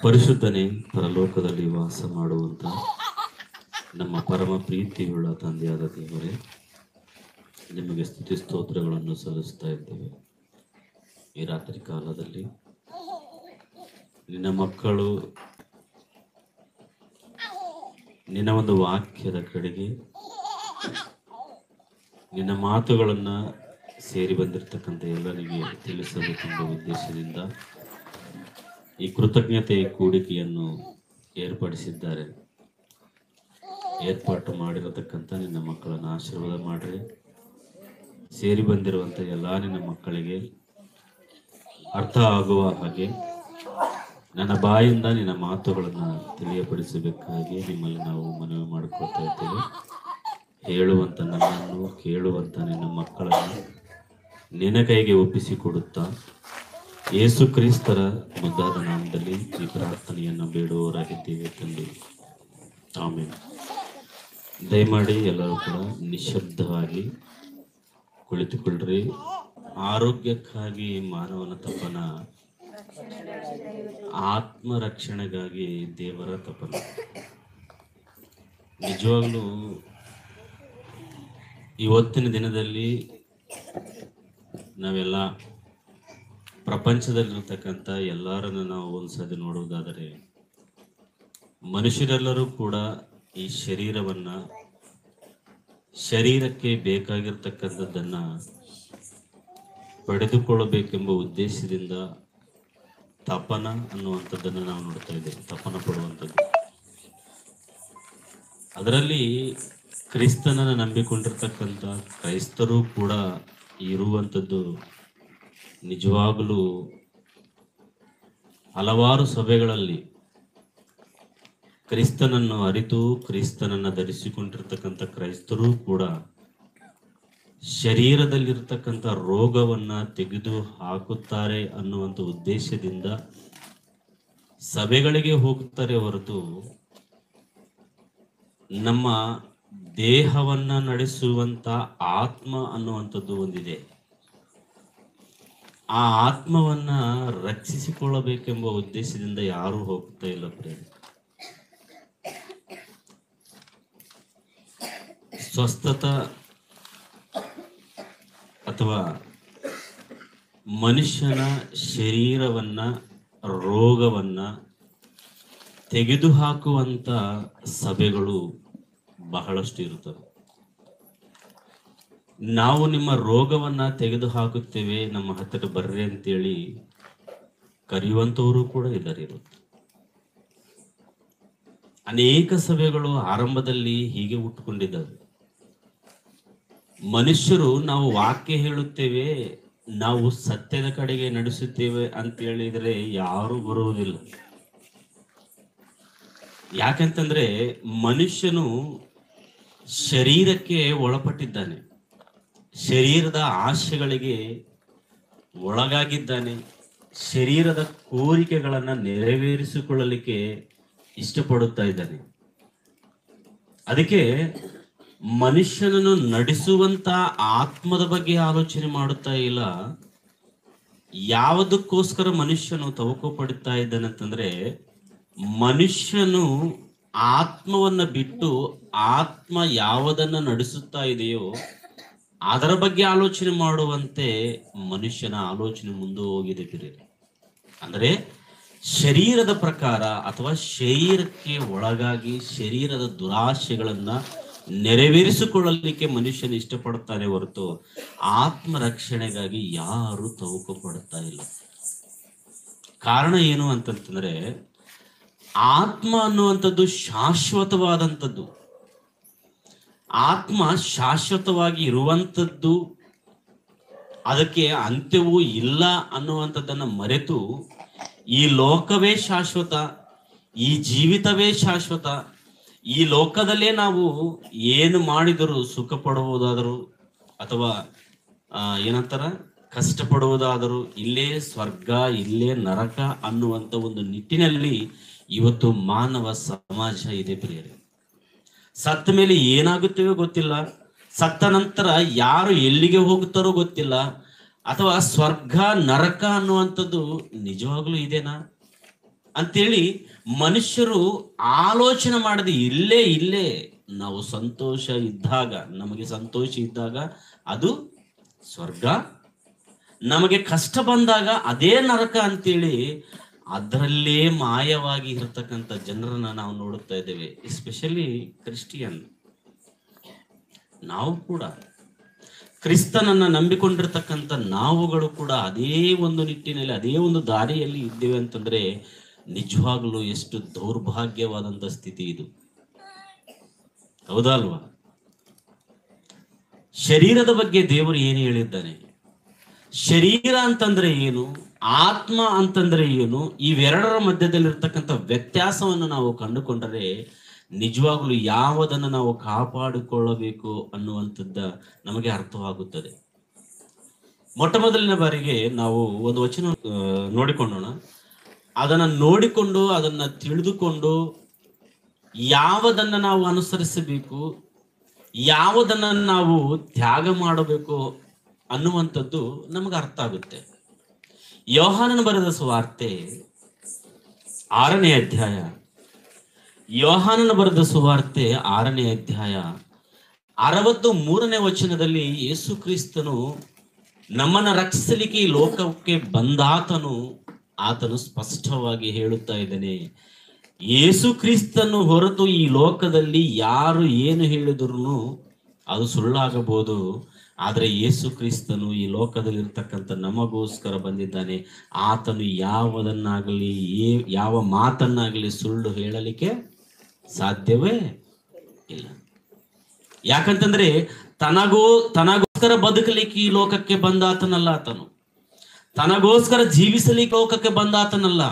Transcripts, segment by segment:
ಪರಿಶುದ್ಧನೇ, ಪರಲೋಕದಲ್ಲಿ ವಾಸ ಮಾಡುವಂತ ನಮ್ಮ ಪರಮ ಪ್ರೀತಿಯುಳ್ಳ ತಂದೆಯಾದ ದೇವರೇ, ನಿಮಗೆ ಸ್ತುತಿ ಸ್ತೋತ್ರಗಳನ್ನು ಸಲ್ಲಿಸ್ತಾ ಇದ್ದೇವೆ. ಈ ರಾತ್ರಿ ಕಾಲದಲ್ಲಿ ನಿನ್ನ ಮಕ್ಕಳು ನಿನ್ನ ಒಂದು ವಾಕ್ಯದ ಕಡೆಗೆ ನಿನ್ನ ಮಾತುಗಳನ್ನ ಸೇರಿ ಬಂದಿರತಕ್ಕಂಥ ಎಲ್ಲರಿಗೆ ತಿಳಿಸಬೇಕೆಂಬ ಉದ್ದೇಶದಿಂದ ಈ ಕೃತಜ್ಞತೆ ಕೂಡಿಕೆಯನ್ನು ಏರ್ಪಡಿಸಿದ್ದಾರೆ. ಏರ್ಪಾಟು ಮಾಡಿರತಕ್ಕಂಥ ನಿನ್ನ ಮಕ್ಕಳನ್ನು ಆಶೀರ್ವಾದ ಮಾಡ್ರಿ. ಸೇರಿ ಬಂದಿರುವಂಥ ಎಲ್ಲ ನಿನ್ನ ಮಕ್ಕಳಿಗೆ ಅರ್ಥ ಆಗುವ ಹಾಗೆ ನನ್ನ ಬಾಯಿಂದ ನಿನ್ನ ಮಾತುಗಳನ್ನು ತಿಳಿಯಪಡಿಸಬೇಕಾಗಿ ನಿಮ್ಮಲ್ಲಿ ನಾವು ಮನವಿ ಮಾಡಿಕೊಳ್ತಾ ಇದ್ದೇವೆ. ಹೇಳುವಂತ ನನ್ನನ್ನು, ಕೇಳುವಂತ ನಿನ್ನ ಮಕ್ಕಳನ್ನು ನಿನ್ನ ಕೈಗೆ ಒಪ್ಪಿಸಿಕೊಡುತ್ತಾ ಯೇಸು ಕ್ರಿಸ್ತರ ಮುದ್ದಾದ ನಾಮದಲ್ಲಿ ಈ ಪ್ರಾರ್ಥನೆಯನ್ನು ಬೇಡುವವರಾಗಿದ್ದೇವೆ ತಂದೆ, ಆಮೇಲೆ. ದಯಮಾಡಿ ಎಲ್ಲರೂ ಕೂಡ ನಿಶಬ್ದವಾಗಿ ಕುಳಿತುಕೊಳ್ಳ್ರಿ. ಆರೋಗ್ಯಕ್ಕಾಗಿ ಮಾನವನ ತಪನ, ಆತ್ಮರಕ್ಷಣೆಗಾಗಿ ದೇವರ ತಪನ. ನಿಜವಾಗ್ಲೂ ಇವತ್ತಿನ ದಿನದಲ್ಲಿ ನಾವೆಲ್ಲ ಪ್ರಪಂಚದಲ್ಲಿರ್ತಕ್ಕಂಥ ಎಲ್ಲರನ್ನು ನಾವು ಒಂದ್ಸತಿ ನೋಡುವುದಾದರೆ, ಮನುಷ್ಯರೆಲ್ಲರೂ ಕೂಡ ಈ ಶರೀರಕ್ಕೆ ಬೇಕಾಗಿರ್ತಕ್ಕಂಥದ್ದನ್ನ ಪಡೆದುಕೊಳ್ಳಬೇಕೆಂಬ ಉದ್ದೇಶದಿಂದ ತಪನ ಅನ್ನುವಂಥದ್ದನ್ನು ನಾವು ನೋಡ್ತಾ ಇದ್ದೇವೆ. ತಪನ ಪಡುವಂಥದ್ದು. ಅದರಲ್ಲಿ ಕ್ರಿಸ್ತನನ್ನು ನಂಬಿಕೊಂಡಿರ್ತಕ್ಕಂಥ ಕ್ರೈಸ್ತರು ಕೂಡ ಇರುವಂಥದ್ದು ನಿಜವಾಗಲೂ ಹಲವಾರು ಸಭೆಗಳಲ್ಲಿ ಕ್ರಿಸ್ತನನ್ನು ಅರಿತು ಕ್ರಿಸ್ತನನ್ನು ಧರಿಸಿಕೊಂಡಿರ್ತಕ್ಕಂಥ ಕ್ರೈಸ್ತರು ಕೂಡ ಶರೀರದಲ್ಲಿರ್ತಕ್ಕಂಥ ರೋಗವನ್ನ ತೆಗೆದು ಹಾಕುತ್ತಾರೆ ಅನ್ನುವಂಥ ಉದ್ದೇಶದಿಂದ ಸಭೆಗಳಿಗೆ ಹೋಗುತ್ತಾರೆ ಹೊರತು ನಮ್ಮ ದೇಹವನ್ನ ನಡೆಸುವಂತ ಆತ್ಮ ಅನ್ನುವಂಥದ್ದು ಒಂದಿದೆ. ಆ ಆತ್ಮವನ್ನ ರಕ್ಷಿಸಿಕೊಳ್ಳಬೇಕೆಂಬ ಉದ್ದೇಶದಿಂದ ಯಾರೂ ಹೋಗ್ತಾ ಇಲ್ಲ ಪ್ರೇಮ. ಸ್ವಸ್ಥತ ಅಥವಾ ಮನುಷ್ಯನ ಶರೀರವನ್ನ, ರೋಗವನ್ನ ತೆಗೆದುಹಾಕುವಂತ ಸಭೆಗಳು ಬಹಳಷ್ಟು ಇರುತ್ತವೆ. ನಾವು ನಿಮ್ಮ ರೋಗವನ್ನ ತೆಗೆದುಹಾಕುತ್ತೇವೆ, ನಮ್ಮ ಹತ್ತಿರ ಬರ್ರಿ ಅಂತೇಳಿ ಕರೆಯುವಂತವರು ಕೂಡ ಇದ್ದಾರೆ. ಅನೇಕ ಸಭೆಗಳು ಆರಂಭದಲ್ಲಿ ಹೀಗೆ ಹುಟ್ಟುಕೊಂಡಿದ್ದಾವೆ. ಮನುಷ್ಯರು ನಾವು ವಾಕ್ಯ ಹೇಳುತ್ತೇವೆ, ನಾವು ಸತ್ಯದ ಕಡೆಗೆ ನಡೆಸುತ್ತೇವೆ ಅಂತ ಹೇಳಿದರೆ ಯಾರು ಬರುವುದಿಲ್ಲ. ಯಾಕಂತಂದ್ರೆ ಮನುಷ್ಯನು ಶರೀರಕ್ಕೆ ಒಳಪಟ್ಟಿದ್ದಾನೆ, ಶರೀರದ ಆಶೆಗಳಿಗೆ ಒಳಗಾಗಿದ್ದಾನೆ, ಶರೀರದ ಕೋರಿಕೆಗಳನ್ನ ನೆರವೇರಿಸಿಕೊಳ್ಳಲಿಕ್ಕೆ ಇಷ್ಟಪಡುತ್ತಾ ಇದ್ದಾನೆ. ಅದಕ್ಕೆ ಮನುಷ್ಯನನ್ನು ನಡೆಸುವಂತ ಆತ್ಮದ ಬಗ್ಗೆ ಆಲೋಚನೆ ಮಾಡುತ್ತಾ ಇಲ್ಲ. ಯಾವುದಕ್ಕೋಸ್ಕರ ಮನುಷ್ಯನು ತವಕ ಪಡುತ್ತಾ ಇದ್ದಾನೆ ಅಂತಂದ್ರೆ, ಮನುಷ್ಯನು ಆತ್ಮವನ್ನ ಬಿಟ್ಟು ಆತ್ಮ ಯಾವುದನ್ನ ನಡೆಸುತ್ತಾ ಇದೆಯೋ ಅದರ ಬಗ್ಗೆ ಆಲೋಚನೆ ಮಾಡುವಂತೆ ಮನುಷ್ಯನ ಆಲೋಚನೆ ಮುಂದೆ ಹೋಗಿದೆ ಬಿರಿ. ಅಂದ್ರೆ ಶರೀರದ ಪ್ರಕಾರ ಅಥವಾ ಶರೀರಕ್ಕೆ ಒಳಗಾಗಿ ಶರೀರದ ದುರಾಶೆಗಳನ್ನ ನೆರವೇರಿಸಿಕೊಳ್ಳಲಿಕ್ಕೆ ಮನುಷ್ಯನು ಇಷ್ಟಪಡುತ್ತಾನೆ ಹೊರತು ಆತ್ಮ ರಕ್ಷಣೆಗಾಗಿ ಯಾರು ತವಕ ಪಡುತ್ತಾ ಇಲ್ಲ. ಕಾರಣ ಏನು ಅಂತಂತಂದ್ರೆ, ಆತ್ಮ ಅನ್ನುವಂಥದ್ದು ಶಾಶ್ವತವಾದಂಥದ್ದು. ಆತ್ಮ ಶಾಶ್ವತವಾಗಿ ಇರುವಂಥದ್ದು, ಅದಕ್ಕೆ ಅಂತ್ಯವೂ ಇಲ್ಲ ಅನ್ನುವಂಥದ್ದನ್ನ ಮರೆತು ಈ ಲೋಕವೇ ಶಾಶ್ವತ, ಈ ಜೀವಿತವೇ ಶಾಶ್ವತ, ಈ ಲೋಕದಲ್ಲೇ ನಾವು ಏನು ಮಾಡಿದರೂ ಸುಖ ಪಡುವುದಾದರೂ ಅಥವಾ ಏನಂತಾರ ಕಷ್ಟಪಡುವುದಾದರೂ, ಇಲ್ಲೇ ಸ್ವರ್ಗ ಇಲ್ಲೇ ನರಕ ಅನ್ನುವಂಥ ಒಂದು ನಿಟ್ಟಿನಲ್ಲಿ ಇವತ್ತು ಮಾನವ ಸಮಾಜ ಇದೆ ಪ್ರಿಯರೇ. ಸತ್ತ ಮೇಲೆ ಏನಾಗುತ್ತೇವೋ ಗೊತ್ತಿಲ್ಲ, ಸತ್ತ ನಂತರ ಯಾರು ಎಲ್ಲಿಗೆ ಹೋಗುತ್ತಾರೋ ಗೊತ್ತಿಲ್ಲ, ಅಥವಾ ಸ್ವರ್ಗ ನರಕ ಅನ್ನುವಂಥದ್ದು ನಿಜವಾಗ್ಲೂ ಇದೆನಾ? ಅಂತೇಳಿ ಮನುಷ್ಯರು ಆಲೋಚನೆ ಮಾಡದೆ ಇಲ್ಲೇ ನಾವು ಸಂತೋಷ ಇದ್ದಾಗ, ನಮಗೆ ಸಂತೋಷ ಇದ್ದಾಗ ಅದು ಸ್ವರ್ಗ, ನಮಗೆ ಕಷ್ಟ ಬಂದಾಗ ಅದೇ ನರಕ ಅಂತೇಳಿ ಅದರಲ್ಲೇ ಮಾಯವಾಗಿ ಇರತಕ್ಕಂಥ ಜನರನ್ನ ನಾವು ನೋಡುತ್ತಾ ಇದ್ದೇವೆ. Especially Christian. ನಾವು ಕೂಡ ಕ್ರಿಸ್ತನನ್ನ ನಂಬಿಕೊಂಡಿರ್ತಕ್ಕಂಥ ನಾವುಗಳು ಕೂಡ ಅದೇ ಒಂದು ನಿಟ್ಟಿನಲ್ಲಿ, ಅದೇ ಒಂದು ದಾರಿಯಲ್ಲಿ ಇದ್ದೇವೆ ಅಂತಂದ್ರೆ ನಿಜವಾಗ್ಲೂ ಎಷ್ಟು ದೌರ್ಭಾಗ್ಯವಾದಂಥ ಸ್ಥಿತಿ ಇದು, ಹೌದಾ ಅಲ್ವಾ? ಶರೀರದ ಬಗ್ಗೆ ದೇವರು ಏನು ಹೇಳಿದ್ದಾನೆ? ಶರೀರ ಅಂತಂದ್ರೆ ಏನು, ಆತ್ಮ ಅಂತಂದ್ರೆ ಏನು, ಇವೆರಡರ ಮಧ್ಯದಲ್ಲಿರ್ತಕ್ಕಂಥ ವ್ಯತ್ಯಾಸವನ್ನು ನಾವು ಕಂಡುಕೊಂಡರೆ ನಿಜವಾಗ್ಲೂ ಯಾವುದನ್ನು ನಾವು ಕಾಪಾಡಿಕೊಳ್ಳಬೇಕು ಅನ್ನುವಂಥದ್ದ ನಮಗೆ ಅರ್ಥವಾಗುತ್ತದೆ. ಮೊಟ್ಟ ಮೊದಲನೇ ಬಾರಿಗೆ ನಾವು ಒಂದು ವಚನ ನೋಡಿಕೊಳ್ಳೋಣ. ಅದನ್ನ ನೋಡಿಕೊಂಡು, ಅದನ್ನ ತಿಳಿದುಕೊಂಡು ಯಾವುದನ್ನ ನಾವು ಅನುಸರಿಸಬೇಕು, ಯಾವುದನ್ನ ನಾವು ತ್ಯಾಗ ಮಾಡಬೇಕು ಅನ್ನುವಂಥದ್ದು ನಮಗೆ ಅರ್ಥ ಆಗುತ್ತೆ. ಯೋಹಾನನ ಬರೆದ ಸುವಾರ್ತೆ 6ನೇ ಅಧ್ಯಾಯ, ಯೋಹಾನನ ಬರೆದ ಸುವಾರ್ತೆ 6ನೇ ಅಧ್ಯಾಯ 63ನೇ ವಚನದಲ್ಲಿ ಯೇಸು ಕ್ರಿಸ್ತನು ನಮ್ಮನ್ನ ರಕ್ಷಿಸಲಿಕ್ಕೆ ಈ ಲೋಕಕ್ಕೆ ಬಂದಾತನು, ಆತನು ಸ್ಪಷ್ಟವಾಗಿ ಹೇಳುತ್ತಾ ಇದ್ದಾನೆ, ಯೇಸು ಕ್ರಿಸ್ತನು ಹೊರತು ಈ ಲೋಕದಲ್ಲಿ ಯಾರು ಏನು ಹೇಳಿದ್ರು ಅದು ಸುಳ್ಳಾಗಬಹುದು, ಆದರೆ ಯೇಸು ಕ್ರಿಸ್ತನು ಈ ಲೋಕದಲ್ಲಿರ್ತಕ್ಕಂಥ ನಮಗೋಸ್ಕರ ಬಂದಿದ್ದಾನೆ. ಆತನು ಯಾವುದನ್ನಾಗಲಿ, ಯಾವ ಮಾತನ್ನಾಗಲಿ ಸುಳ್ಳು ಹೇಳಲಿಕ್ಕೆ ಸಾಧ್ಯವೇ ಇಲ್ಲ. ಯಾಕಂತಂದ್ರೆ ತನಗೋಸ್ಕರ ಬದುಕಲಿಕ್ಕೆ ಈ ಲೋಕಕ್ಕೆ ಬಂದಾತನಲ್ಲ ಆತನು, ತನಗೋಸ್ಕರ ಜೀವಿಸಲಿಕ್ಕೆ ಲೋಕಕ್ಕೆ ಬಂದಾತನಲ್ಲ.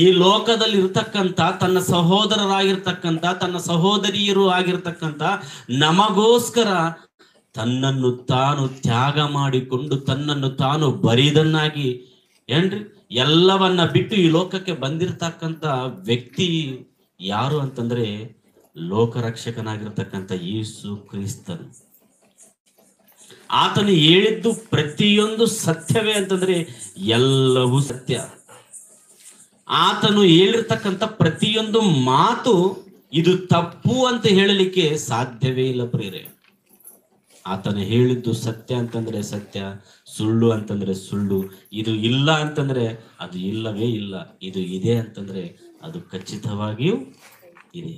ಈ ಲೋಕದಲ್ಲಿ ಇರ್ತಕ್ಕಂಥ ತನ್ನ ಸಹೋದರರಾಗಿರ್ತಕ್ಕಂಥ, ತನ್ನ ಸಹೋದರಿಯರು ಆಗಿರ್ತಕ್ಕಂಥ ನಮಗೋಸ್ಕರ ತನ್ನನ್ನು ತಾನು ತ್ಯಾಗ ಮಾಡಿಕೊಂಡು, ತನ್ನನ್ನು ತಾನು ಬರಿದನ್ನಾಗಿ ಎಲ್ಲವನ್ನ ಬಿಟ್ಟು ಈ ಲೋಕಕ್ಕೆ ಬಂದಿರತಕ್ಕಂಥ ವ್ಯಕ್ತಿ ಯಾರು ಅಂತಂದ್ರೆ ಲೋಕರಕ್ಷಕನಾಗಿರ್ತಕ್ಕಂಥ ಯೇಸು ಕ್ರಿಸ್ತನು. ಆತನು ಹೇಳಿದ್ದು ಪ್ರತಿಯೊಂದು ಸತ್ಯವೇ ಅಂತಂದ್ರೆ ಎಲ್ಲವೂ ಸತ್ಯ. ಆತನು ಹೇಳಿರ್ತಕ್ಕಂಥ ಪ್ರತಿಯೊಂದು ಮಾತು ಇದು ತಪ್ಪು ಅಂತ ಹೇಳಲಿಕ್ಕೆ ಸಾಧ್ಯವೇ ಇಲ್ಲ ಪ್ರಿಯರೇ. ಆತನು ಹೇಳಿದ್ದು ಸತ್ಯ ಅಂತಂದ್ರೆ ಸತ್ಯ, ಸುಳ್ಳು ಅಂತಂದ್ರೆ ಸುಳ್ಳು. ಇದು ಇಲ್ಲ ಅಂತಂದ್ರೆ ಅದು ಇಲ್ಲವೇ ಇಲ್ಲ, ಇದು ಇದೆ ಅಂತಂದ್ರೆ ಅದು ಖಚಿತವಾಗಿಯೂ ಇದೆ.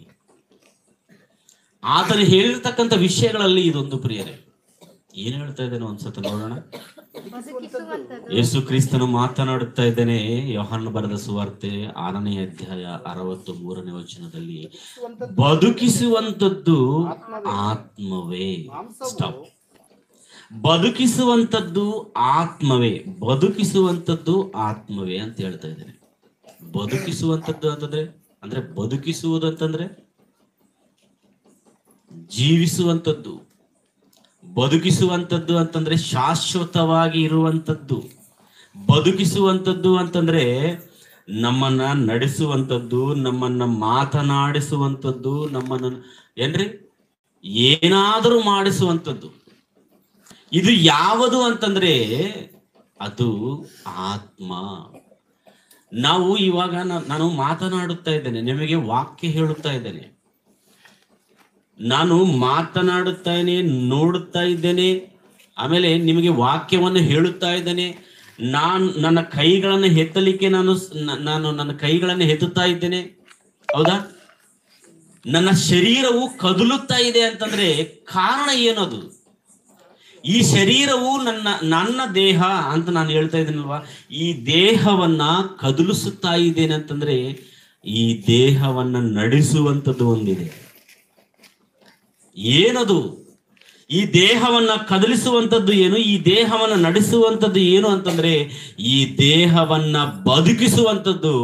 ಆತನು ಹೇಳಿರ್ತಕ್ಕಂಥ ವಿಷಯಗಳಲ್ಲಿ ಇದೊಂದು ಪ್ರಿಯರೇ. ಏನ್ ಹೇಳ್ತಾ ಇದ್ದೇನೆ ಒಂದ್ಸತ ನೋಡೋಣ. ಯೇಸು ಕ್ರಿಸ್ತನು ಮಾತನಾಡುತ್ತಾ ಇದ್ದೇನೆ. ಯೋಹಾನನ ಬರೆದ ಸುವಾರ್ತೆ 6ನೇ ಅಧ್ಯಾಯ 63ನೇ ವಚನದಲ್ಲಿ, ಬದುಕಿಸುವಂತದ್ದು ಆತ್ಮವೇ. ಸ್ಟಾಪ್. ಬದುಕಿಸುವಂತದ್ದು ಆತ್ಮವೇ, ಬದುಕಿಸುವಂತದ್ದು ಆತ್ಮವೇ ಅಂತ ಹೇಳ್ತಾ ಇದ್ದೇನೆ. ಬದುಕಿಸುವಂತದ್ದು ಅಂದ್ರೆ ಬದುಕಿಸುವುದು ಅಂತಂದ್ರೆ ಜೀವಿಸುವಂತದ್ದು. ಬದುಕಿಸುವಂಥದ್ದು ಅಂತಂದ್ರೆ ಶಾಶ್ವತವಾಗಿ ಇರುವಂಥದ್ದು. ಬದುಕಿಸುವಂಥದ್ದು ಅಂತಂದ್ರೆ ನಮ್ಮನ್ನ ನಡೆಸುವಂಥದ್ದು, ನಮ್ಮನ್ನ ಮಾತನಾಡಿಸುವಂಥದ್ದು, ನಮ್ಮನ್ನ ಏನಾದರೂ ಮಾಡಿಸುವಂಥದ್ದು. ಇದು ಯಾವುದು ಅಂತಂದ್ರೆ ಅದು ಆತ್ಮ. ನಾವು ಇವಾಗ ನಾನು ಮಾತನಾಡುತ್ತಾ ಇದ್ದೇನೆ, ನಿಮಗೆ ವಾಕ್ಯ ಹೇಳುತ್ತಾ ಇದ್ದೇನೆ. ನಾನು ಮಾತನಾಡುತ್ತೇನೆ, ನೋಡುತ್ತಾ ಇದ್ದೇನೆ, ಆಮೇಲೆ ನಿಮಗೆ ವಾಕ್ಯವನ್ನು ಹೇಳುತ್ತಾ ಇದ್ದೇನೆ. ನನ್ನ ಕೈಗಳನ್ನು ಎತ್ತಲಿಕ್ಕೆ ನಾನು ನನ್ನ ಕೈಗಳನ್ನು ಎತ್ತುತ್ತಾ ಇದ್ದೇನೆ, ಹೌದಾ? ನನ್ನ ಶರೀರವು ಕದಲುತ್ತಾ ಇದೆ ಅಂತಂದ್ರೆ ಕಾರಣ ಏನದು? ಈ ಶರೀರವು ನನ್ನ ದೇಹ ಅಂತ ನಾನು ಹೇಳ್ತಾ ಇದ್ದೇನಲ್ವಾ, ಈ ದೇಹವನ್ನ ಕದಲಿಸುತ್ತಾ ಇದ್ದೇನೆ ಅಂತಂದ್ರೆ ಈ ದೇಹವನ್ನ ನಡೆಸುವಂಥದ್ದು ಒಂದಿದೆ. ಏನದು? ಈ ದೇಹವನ್ನ ಕದಲಿಸುವಂಥದ್ದು ಏನು, ಈ ದೇಹವನ್ನ ನಡೆಸುವಂಥದ್ದು ಏನು ಅಂತಂದ್ರೆ ಈ ದೇಹವನ್ನ ಬದುಕಿಸುವಂಥದ್ದು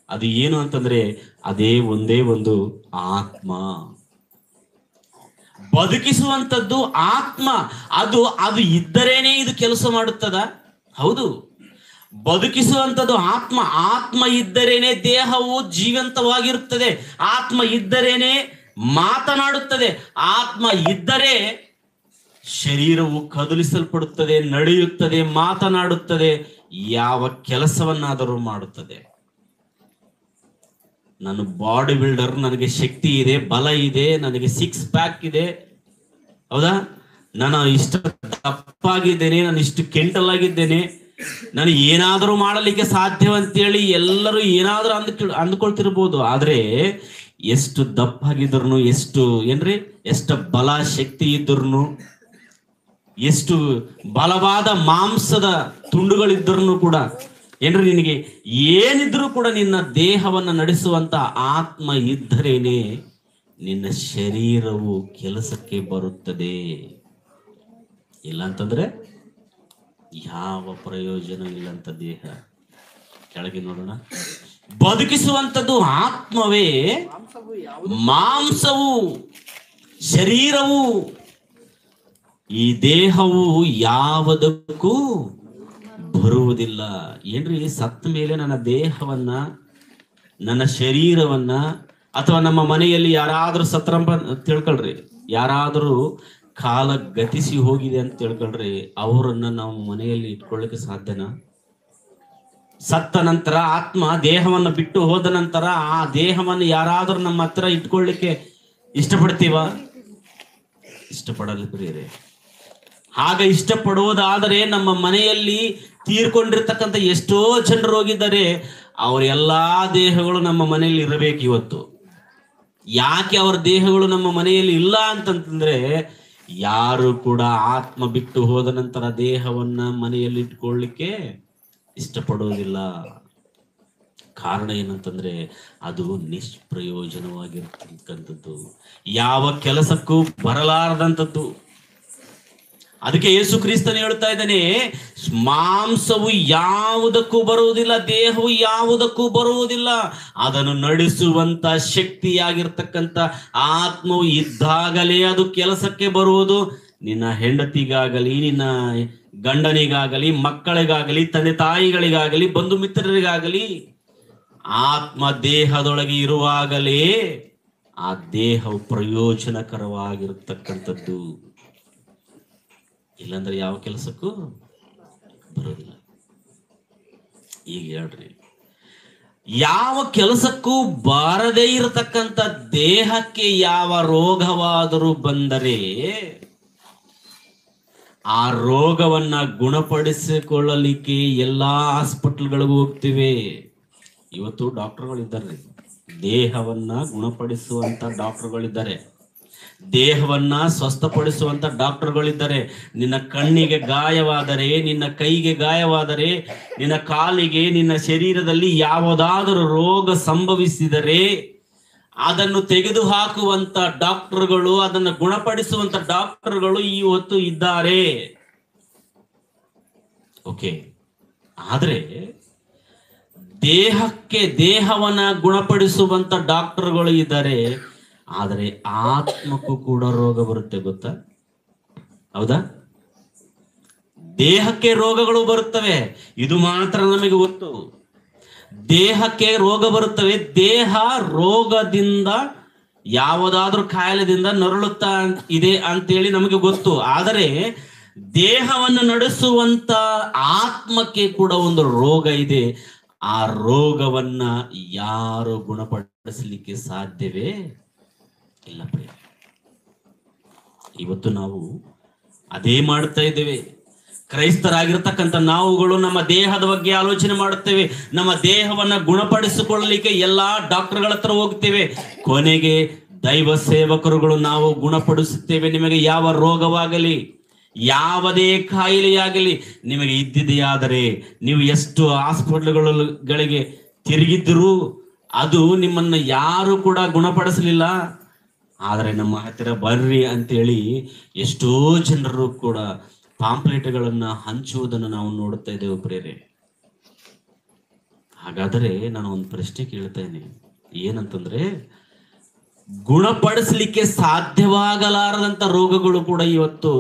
ಅದು ಏನು ಅಂತಂದ್ರೆ ಅದೇ ಒಂದೇ ಒಂದು ಆತ್ಮ. ಬದುಕಿಸುವಂಥದ್ದು ಆತ್ಮ. ಅದು ಇದ್ದರೇನೆ ಇದು ಕೆಲಸ ಮಾಡುತ್ತದ? ಹೌದು. ಬದುಕಿಸುವಂಥದ್ದು ಆತ್ಮ. ಆತ್ಮ ಇದ್ದರೇನೆ ದೇಹವು ಜೀವಂತವಾಗಿರುತ್ತದೆ. ಆತ್ಮ ಇದ್ದರೇನೆ ಮಾತನಾಡುತ್ತದೆ. ಆತ್ಮ ಇದ್ದರೆ ಶರೀರವು ಕದಲಿಸಲ್ಪಡುತ್ತದೆ, ನಡೆಯುತ್ತದೆ, ಮಾತನಾಡುತ್ತದೆ, ಯಾವ ಕೆಲಸವನ್ನಾದರೂ ಮಾಡುತ್ತದೆ. ನಾನು ಬಾಡಿ ಬಿಲ್ಡರ್, ನನಗೆ ಶಕ್ತಿ ಇದೆ, ಬಲ ಇದೆ, ನನಗೆ 6 ಪ್ಯಾಕ್ ಇದೆ, ಹೌದಾ, ನಾನು ಇಷ್ಟು ದಪ್ಪಾಗಿದ್ದೇನೆ, ನಾನು ಇಷ್ಟು ಕೆಂಟಲ್ ಆಗಿದ್ದೇನೆ, ನಾನು ಏನಾದರೂ ಮಾಡಲಿಕ್ಕೆ ಸಾಧ್ಯವಂತೇಳಿ ಎಲ್ಲರೂ ಏನಾದರೂ ಅಂದ್ಕೊಳ್ತಿರ್ಬೋದು. ಆದ್ರೆ ಎಷ್ಟು ದಪ್ಪಾಗಿದ್ರು, ಎಷ್ಟು ಬಲ ಶಕ್ತಿ ಇದ್ರು, ಎಷ್ಟು ಬಲವಾದ ಮಾಂಸದ ತುಂಡುಗಳಿದ್ರೂ ಕೂಡ ನಿನಗೆ ಏನಿದ್ರೂ ಕೂಡ ನಿನ್ನ ದೇಹವನ್ನು ನಡೆಸುವಂತ ಆತ್ಮ ಇದ್ದರೇನೆ ನಿನ್ನ ಶರೀರವು ಕೆಲಸಕ್ಕೆ ಬರುತ್ತದೆ. ಇಲ್ಲ ಅಂತಂದ್ರೆ ಯಾವ ಪ್ರಯೋಜನ ಇಲ್ಲಂತ ದೇಹ. ಕೆಳಗೆ ನೋಡೋಣ. ಬದುಕಿಸುವಂಥದ್ದು ಆತ್ಮವೇ, ಮಾಂಸವು ಶರೀರವು, ಈ ದೇಹವು ಯಾವುದಕ್ಕೂ ಬರುವುದಿಲ್ಲ. ಸತ್ತ ಮೇಲೆ ನನ್ನ ದೇಹವನ್ನ, ನನ್ನ ಶರೀರವನ್ನ, ಅಥವಾ ನಮ್ಮ ಮನೆಯಲ್ಲಿ ಯಾರಾದ್ರೂ ಸತ್ರಂಬ ತಿಳ್ಕೊಳ್ರಿ, ಯಾರಾದರೂ ಕಾಲ ಗತಿಸಿ ಹೋಗಿದೆ ಅಂತ ತಿಳ್ಕೊಳ್ರಿ, ಅವರನ್ನ ನಾವು ಮನೆಯಲ್ಲಿ ಇಟ್ಕೊಳ್ಳಿಕ್ಕೆ ಸಾಧ್ಯನಾ? ಸತ್ತ ನಂತರ ಆತ್ಮ ದೇಹವನ್ನು ಬಿಟ್ಟು ಹೋದ ನಂತರ ಆ ದೇಹವನ್ನು ಯಾರಾದ್ರೂ ನಮ್ಮ ಹತ್ರ ಇಟ್ಕೊಳ್ಳಿಕ್ಕೆ ಇಷ್ಟಪಡ್ತೀವ? ಇಷ್ಟಪಡಲ್ಲ ಪ್ರಿಯರೇ. ಆಗ ಇಷ್ಟಪಡುವುದಾದರೆ ನಮ್ಮ ಮನೆಯಲ್ಲಿ ತೀರ್ಕೊಂಡಿರ್ತಕ್ಕಂಥ ಎಷ್ಟೋ ಜನರು ಹೋಗಿದ್ದಾರೆ, ಅವ್ರ ಎಲ್ಲಾ ದೇಹಗಳು ನಮ್ಮ ಮನೆಯಲ್ಲಿ ಇರಬೇಕು ಇವತ್ತು. ಯಾಕೆ ಅವರ ದೇಹಗಳು ನಮ್ಮ ಮನೆಯಲ್ಲಿ ಇಲ್ಲ ಅಂತಂತಂದ್ರೆ, ಯಾರು ಕೂಡ ಆತ್ಮ ಬಿಟ್ಟು ಹೋದ ನಂತರ ದೇಹವನ್ನ ಮನೆಯಲ್ಲಿ ಇಟ್ಕೊಳ್ಳಿಕ್ಕೆ ಇಷ್ಟಪಡುವುದಿಲ್ಲ. ಕಾರಣ ಏನಂತಂದ್ರೆ ಅದು ನಿಷ್ಪ್ರಯೋಜನವಾಗಿರ್ತಕ್ಕಂಥದ್ದು, ಯಾವ ಕೆಲಸಕ್ಕೂ ಬರಲಾರದಂಥದ್ದು. ಅದಕ್ಕೆ ಯೇಸು ಕ್ರಿಸ್ತನು ಹೇಳ್ತಾ ಇದ್ದಾನೆ, ಮಾಂಸವು ಯಾವುದಕ್ಕೂ ಬರುವುದಿಲ್ಲ, ದೇಹವು ಯಾವುದಕ್ಕೂ ಬರುವುದಿಲ್ಲ, ಅದನ್ನು ನಡೆಸುವಂತ ಶಕ್ತಿಯಾಗಿರ್ತಕ್ಕಂಥ ಆತ್ಮವು ಇದ್ದಾಗಲೇ ಅದು ಕೆಲಸಕ್ಕೆ ಬರುವುದು. ನಿನ್ನ ಹೆಂಡತಿಗಾಗಲಿ, ನಿನ್ನ ಗಂಡನಿಗಾಗಲಿ, ಮಕ್ಕಳಿಗಾಗಲಿ, ತಂದೆ ತಾಯಿಗಳಿಗಾಗಲಿ, ಬಂಧು ಮಿತ್ರರಿಗಾಗಲಿ, ಆತ್ಮ ದೇಹದೊಳಗೆ ಇರುವಾಗಲೇ ಆ ದೇಹವು ಪ್ರಯೋಜನಕರವಾಗಿರತಕ್ಕಂಥದ್ದು. ಇಲ್ಲಾಂದ್ರೆ ಯಾವ ಕೆಲಸಕ್ಕೂ ಬರೋದಿಲ್ಲ. ಈಗ ಹೇಳ್ರಿ, ಯಾವ ಕೆಲಸಕ್ಕೂ ಬಾರದೇ ಇರತಕ್ಕಂಥ ದೇಹಕ್ಕೆ ಯಾವ ರೋಗವಾದರೂ ಬಂದರೆ ಆ ರೋಗವನ್ನ ಗುಣಪಡಿಸಿಕೊಳ್ಳಲಿಕ್ಕೆ ಎಲ್ಲಾ ಹಾಸ್ಪಿಟಲ್ಗಳಿಗೂ ಹೋಗ್ತಿವೆ. ಇವತ್ತು ಡಾಕ್ಟರ್ಗಳಿದ್ದಾರೆ, ದೇಹವನ್ನ ಗುಣಪಡಿಸುವಂತ ಡಾಕ್ಟರ್ಗಳಿದ್ದಾರೆ, ದೇಹವನ್ನ ಸ್ವಸ್ಥಪಡಿಸುವಂತ ಡಾಕ್ಟರ್ಗಳಿದ್ದಾರೆ. ನಿನ್ನ ಕಣ್ಣಿಗೆ ಗಾಯವಾದರೆ, ನಿನ್ನ ಕೈಗೆ ಗಾಯವಾದರೆ, ನಿನ್ನ ಕಾಲಿಗೆ, ನಿನ್ನ ಶರೀರದಲ್ಲಿ ಯಾವುದಾದರೂ ರೋಗ ಸಂಭವಿಸಿದರೆ ಅದನ್ನು ತೆಗೆದು ಹಾಕುವಂತ ಡಾಕ್ಟರ್ಗಳು, ಅದನ್ನು ಗುಣಪಡಿಸುವಂತ ಡಾಕ್ಟರ್ಗಳು ಇವತ್ತು ಇದ್ದಾರೆ. ಓಕೆ, ಆದ್ರೆ ದೇಹವನ್ನ ಗುಣಪಡಿಸುವಂತ ಡಾಕ್ಟರ್ಗಳು ಇದ್ದಾರೆ, ಆದರೆ ಆತ್ಮಕ್ಕೂ ಕೂಡ ರೋಗ ಬರುತ್ತೆ, ಗೊತ್ತಾ? ಹೌದಾ? ದೇಹಕ್ಕೆ ರೋಗಗಳು ಬರುತ್ತವೆ, ಇದು ಮಾತ್ರ ನಮಗೆ ಗೊತ್ತು. ದೇಹಕ್ಕೆ ರೋಗ ಬರುತ್ತವೆ. ದೇಹ ರೋಗದಿಂದ, ಯಾವುದಾದ್ರೂ ಕಾಯಿಲೆದಿಂದ ನರಳುತ್ತಾ ಇದೆ ಅಂತೇಳಿ ನಮಗೆ ಗೊತ್ತು. ಆದರೆ ದೇಹವನ್ನು ನಡೆಸುವಂತ ಆತ್ಮಕ್ಕೆ ಕೂಡ ಒಂದು ರೋಗ ಇದೆ. ಆ ರೋಗವನ್ನ ಯಾರು ಗುಣಪಡಿಸಲಿಕ್ಕೆ ಸಾಧ್ಯವೇ ಇಲ್ಲ. ಇವತ್ತು ನಾವು ಅದೇ ಮಾಡ್ತಾ ಇದ್ದೇವೆ. ಕ್ರೈಸ್ತರಾಗಿರ್ತಕ್ಕಂಥ ನಾವುಗಳು ನಮ್ಮ ದೇಹದ ಬಗ್ಗೆ ಆಲೋಚನೆ ಮಾಡುತ್ತೇವೆ, ನಮ್ಮ ದೇಹವನ್ನ ಗುಣಪಡಿಸಿಕೊಳ್ಳಲಿಕ್ಕೆ ಎಲ್ಲಾ ಡಾಕ್ಟರ್ಗಳ ಹತ್ರ ಹೋಗ್ತೇವೆ. ಕೊನೆಗೆ ದೈವ ಸೇವಕರುಗಳು ನಾವು ಗುಣಪಡಿಸುತ್ತೇವೆ. ನಿಮಗೆ ಯಾವ ರೋಗವಾಗಲಿ, ಯಾವುದೇ ಕಾಯಿಲೆಯಾಗಲಿ ನಿಮಗೆ ಇದ್ದಿದೆಯಾದರೆ, ನೀವು ಎಷ್ಟು ಹಾಸ್ಪಿಟಲ್ಗಳಿಗೆ ತಿರುಗಿದ್ದರೂ ಅದು ನಿಮ್ಮನ್ನ ಯಾರು ಕೂಡ ಗುಣಪಡಿಸಲಿಲ್ಲ. ಆದರೆ ನಮ್ಮ ಹತ್ತಿರ ಬರ್ರಿ ಅಂತೇಳಿ ಎಷ್ಟೋ ಜನರು ಕೂಡ ಪಾಂಪ್ಲೆಟ್ಗಳನ್ನ ಹಂಚುವುದನ್ನು ನಾವು ನೋಡುತ್ತಾ ಇದ್ದೇವೆ ಪ್ರೇರೆ. ಹಾಗಾದರೆ ನಾನು ಒಂದು ಪ್ರಶ್ನೆ ಕೇಳ್ತೇನೆ, ಏನಂತಂದ್ರೆ, ಗುಣಪಡಿಸಲಿಕ್ಕೆ ಸಾಧ್ಯವಾಗಲಾರದಂತ ರೋಗಗಳು ಕೂಡ ಇವತ್ತು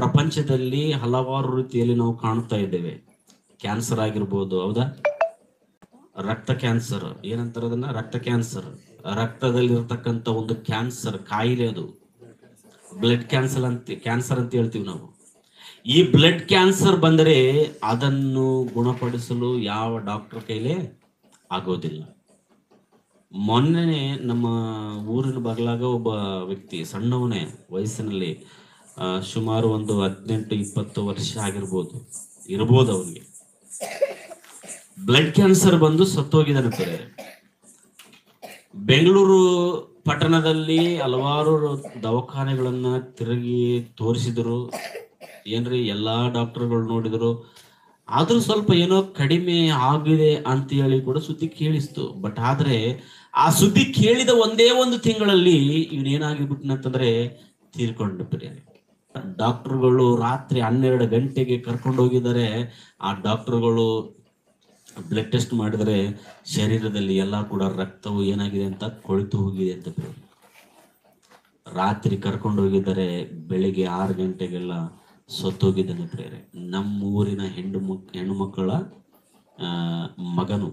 ಪ್ರಪಂಚದಲ್ಲಿ ಹಲವಾರು ರೀತಿಯಲ್ಲಿ ನಾವು ಕಾಣುತ್ತಾ ಇದ್ದೇವೆ. ಕ್ಯಾನ್ಸರ್ ಆಗಿರ್ಬೋದು, ಹೌದಾ? ರಕ್ತ ಕ್ಯಾನ್ಸರ್, ಏನಂತಾರೆ ಅದನ್ನ? ರಕ್ತ ಕ್ಯಾನ್ಸರ್. ರಕ್ತದಲ್ಲಿರ್ತಕ್ಕಂಥ ಒಂದು ಕ್ಯಾನ್ಸರ್ ಕಾಯಿಲೆ, ಅದು ಬ್ಲಡ್ ಕ್ಯಾನ್ಸರ್ ಅಂತ ಹೇಳ್ತೀವಿ ನಾವು. ಈ ಬ್ಲಡ್ ಕ್ಯಾನ್ಸರ್ ಬಂದರೆ ಅದನ್ನು ಗುಣಪಡಿಸಲು ಯಾವ ಡಾಕ್ಟರ್ ಕೈಲೇ ಆಗೋದಿಲ್ಲ. ಮೊನ್ನೆ ನಮ್ಮ ಊರಿನ ಬಗಲಾಗ ಒಬ್ಬ ವ್ಯಕ್ತಿ, ಸಣ್ಣವನೇ ವಯಸ್ಸಿನಲ್ಲಿ, ಸುಮಾರು ಒಂದು 18-20 ವರ್ಷ ಇರ್ಬೋದು ಅವನಿಗೆ, ಬ್ಲಡ್ ಕ್ಯಾನ್ಸರ್ ಬಂದು ಸತ್ತೋಗಿದ್ದಾನೆ. ಬೆಂಗಳೂರು ಪಟ್ಟಣದಲ್ಲಿ ಹಲವಾರು ದವಾಖಾನೆಗಳನ್ನ ತಿರುಗಿ ತೋರಿಸಿದ್ರು, ಏನ್ರಿ ಎಲ್ಲಾ ಡಾಕ್ಟರ್ಗಳು ನೋಡಿದ್ರು, ಆದ್ರೂ ಸ್ವಲ್ಪ ಏನೋ ಕಡಿಮೆ ಆಗಿದೆ ಅಂತ ಹೇಳಿ ಕೂಡ ಸುದ್ದಿ ಕೇಳಿಸ್ತು. ಬಟ್ ಆದ್ರೆ ಆ ಸುದ್ದಿ ಕೇಳಿದ ಒಂದೇ ಒಂದು ತಿಂಗಳಲ್ಲಿ ಇವನೇನಾಗಿಬಿಟ್ನಂತಂದ್ರೆ ತೀರ್ಕೊಂಡು ಬಿಟ್ಟಿದ್ದಾರೆ. ಡಾಕ್ಟರ್ಗಳು ರಾತ್ರಿ 12 ಗಂಟೆಗೆ ಕರ್ಕೊಂಡು ಹೋಗಿದ್ದಾರೆ. ಆ ಡಾಕ್ಟರ್ಗಳು ಬ್ಲಡ್ ಟೆಸ್ಟ್ ಮಾಡಿದರೆ ಶರೀರದಲ್ಲಿ ಎಲ್ಲ ಕೂಡ ರಕ್ತವು ಏನಾಗಿದೆ ಅಂತ ಕೊಳಿತು ಹೋಗಿದೆ ಅಂತ. ರಾತ್ರಿ ಕರ್ಕೊಂಡು ಹೋಗಿದ್ದಾರೆ, ಬೆಳಿಗ್ಗೆ 6 ಗಂಟೆಗೆಲ್ಲ ಸತ್ತೋಗಿದ್ದಾನೆ ಪ್ರೇರೆ. ನಮ್ಮ ಊರಿನ ಹೆಣ್ಣು ಮಕ್ಕಳ ಮಗನು.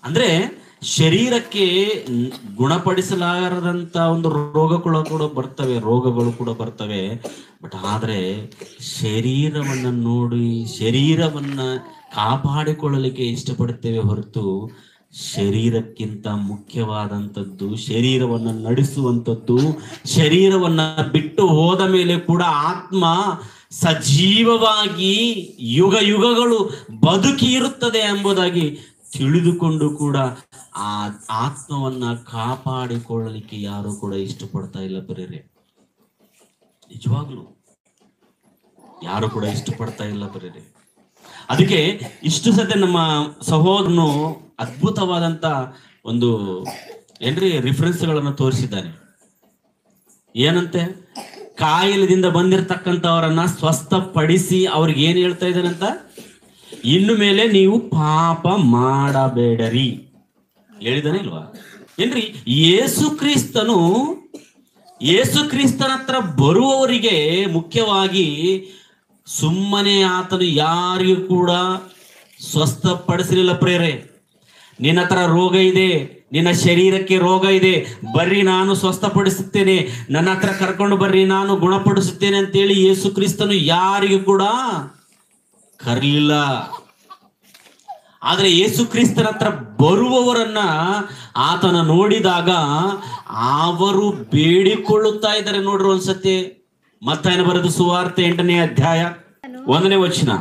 ಅಂದ್ರೆ ಶರೀರಕ್ಕೆ ಗುಣಪಡಿಸಲಾರದಂತ ಒಂದು ರೋಗಗಳು ಕೂಡ ಬರ್ತವೆ. ಬಟ್ ಆದ್ರೆ ಶರೀರವನ್ನ ನೋಡಿ ಶರೀರವನ್ನ ಕಾಪಾಡಿಕೊಳ್ಳಲಿಕ್ಕೆ ಇಷ್ಟಪಡುತ್ತೇವೆ ಹೊರತು ಶರೀರಕ್ಕಿಂತ ಮುಖ್ಯವಾದಂಥದ್ದು ಶರೀರವನ್ನ ನಡೆಸುವಂಥದ್ದು, ಶರೀರವನ್ನ ಬಿಟ್ಟು ಹೋದ ಮೇಲೆ ಕೂಡ ಆತ್ಮ ಸಜೀವವಾಗಿ ಯುಗ ಯುಗಗಳು ಬದುಕಿ ಇರುತ್ತದೆ ಎಂಬುದಾಗಿ ತಿಳಿದುಕೊಂಡು ಕೂಡ ಆ ಆತ್ಮವನ್ನ ಕಾಪಾಡಿಕೊಳ್ಳಲಿಕ್ಕೆ ಯಾರು ಕೂಡ ಇಷ್ಟಪಡ್ತಾ ಇಲ್ಲ ಪ್ರೇರೆ. ನಿಜವಾಗ್ಲು ಯಾರು ಕೂಡ ಇಷ್ಟಪಡ್ತಾ ಇಲ್ಲ ಪ್ರೇರೆ. ಅದಕ್ಕೆ ಇಷ್ಟು ಸತೆ ನಮ್ಮ ಸಹೋದರನು ಅದ್ಭುತವಾದಂತ ಒಂದು ರಿಫರೆನ್ಸ್ಗಳನ್ನು ತೋರಿಸಿದ್ದಾನೆ. ಏನಂತೆ, ಕಾಯಿಲೆದಿಂದ ಬಂದಿರತಕ್ಕಂಥವರನ್ನ ಸ್ವಸ್ಥಪಡಿಸಿ ಅವ್ರಿಗೆ ಏನ್ ಹೇಳ್ತಾ ಇದ್ದಾನಂತ, ಇನ್ನು ಮೇಲೆ ನೀವು ಪಾಪ ಮಾಡಬೇಡರಿ ಹೇಳಿದಾನೆ ಇಲ್ವಾ? ಏನ್ರಿ, ಯೇಸು ಕ್ರಿಸ್ತನ ಹತ್ರ ಬರುವವರಿಗೆ ಮುಖ್ಯವಾಗಿ ಸುಮ್ಮನೆ ಆತನು ಯಾರಿಗೂ ಕೂಡ ಸ್ವಸ್ಥಪಡಿಸಲಿಲ್ಲ ಪ್ರೇರೆ. ನಿನ್ನ ಹತ್ರ ರೋಗ ಇದೆ, ನಿನ್ನ ಶರೀರಕ್ಕೆ ರೋಗ ಇದೆ, ಬರ್ರಿ ನಾನು ಸ್ವಸ್ಥಪಡಿಸುತ್ತೇನೆ, ನನ್ನ ಹತ್ರ ಕರ್ಕೊಂಡು ಬರ್ರಿ ನಾನು ಗುಣಪಡಿಸುತ್ತೇನೆ ಅಂತೇಳಿ ಯೇಸು ಕ್ರಿಸ್ತನು ಯಾರಿಗೂ ಕೂಡ ಕರಲಿಲ್ಲ. ಆದ್ರೆ ಯೇಸು ಕ್ರಿಸ್ತನ ಹತ್ರ ಬರುವವರನ್ನ ಆತನ ನೋಡಿದಾಗ ಅವರು ಬೇಡಿಕೊಳ್ಳುತ್ತಾ ಇದ್ದಾರೆ. ನೋಡ್ರಿ ಒಂದ್ಸತಿ ಮತ್ತಾಯನ ಬರೆದ ಸುವಾರ್ತೆ 8ನೇ ಅಧ್ಯಾಯ 1ನೇ ವಚನ.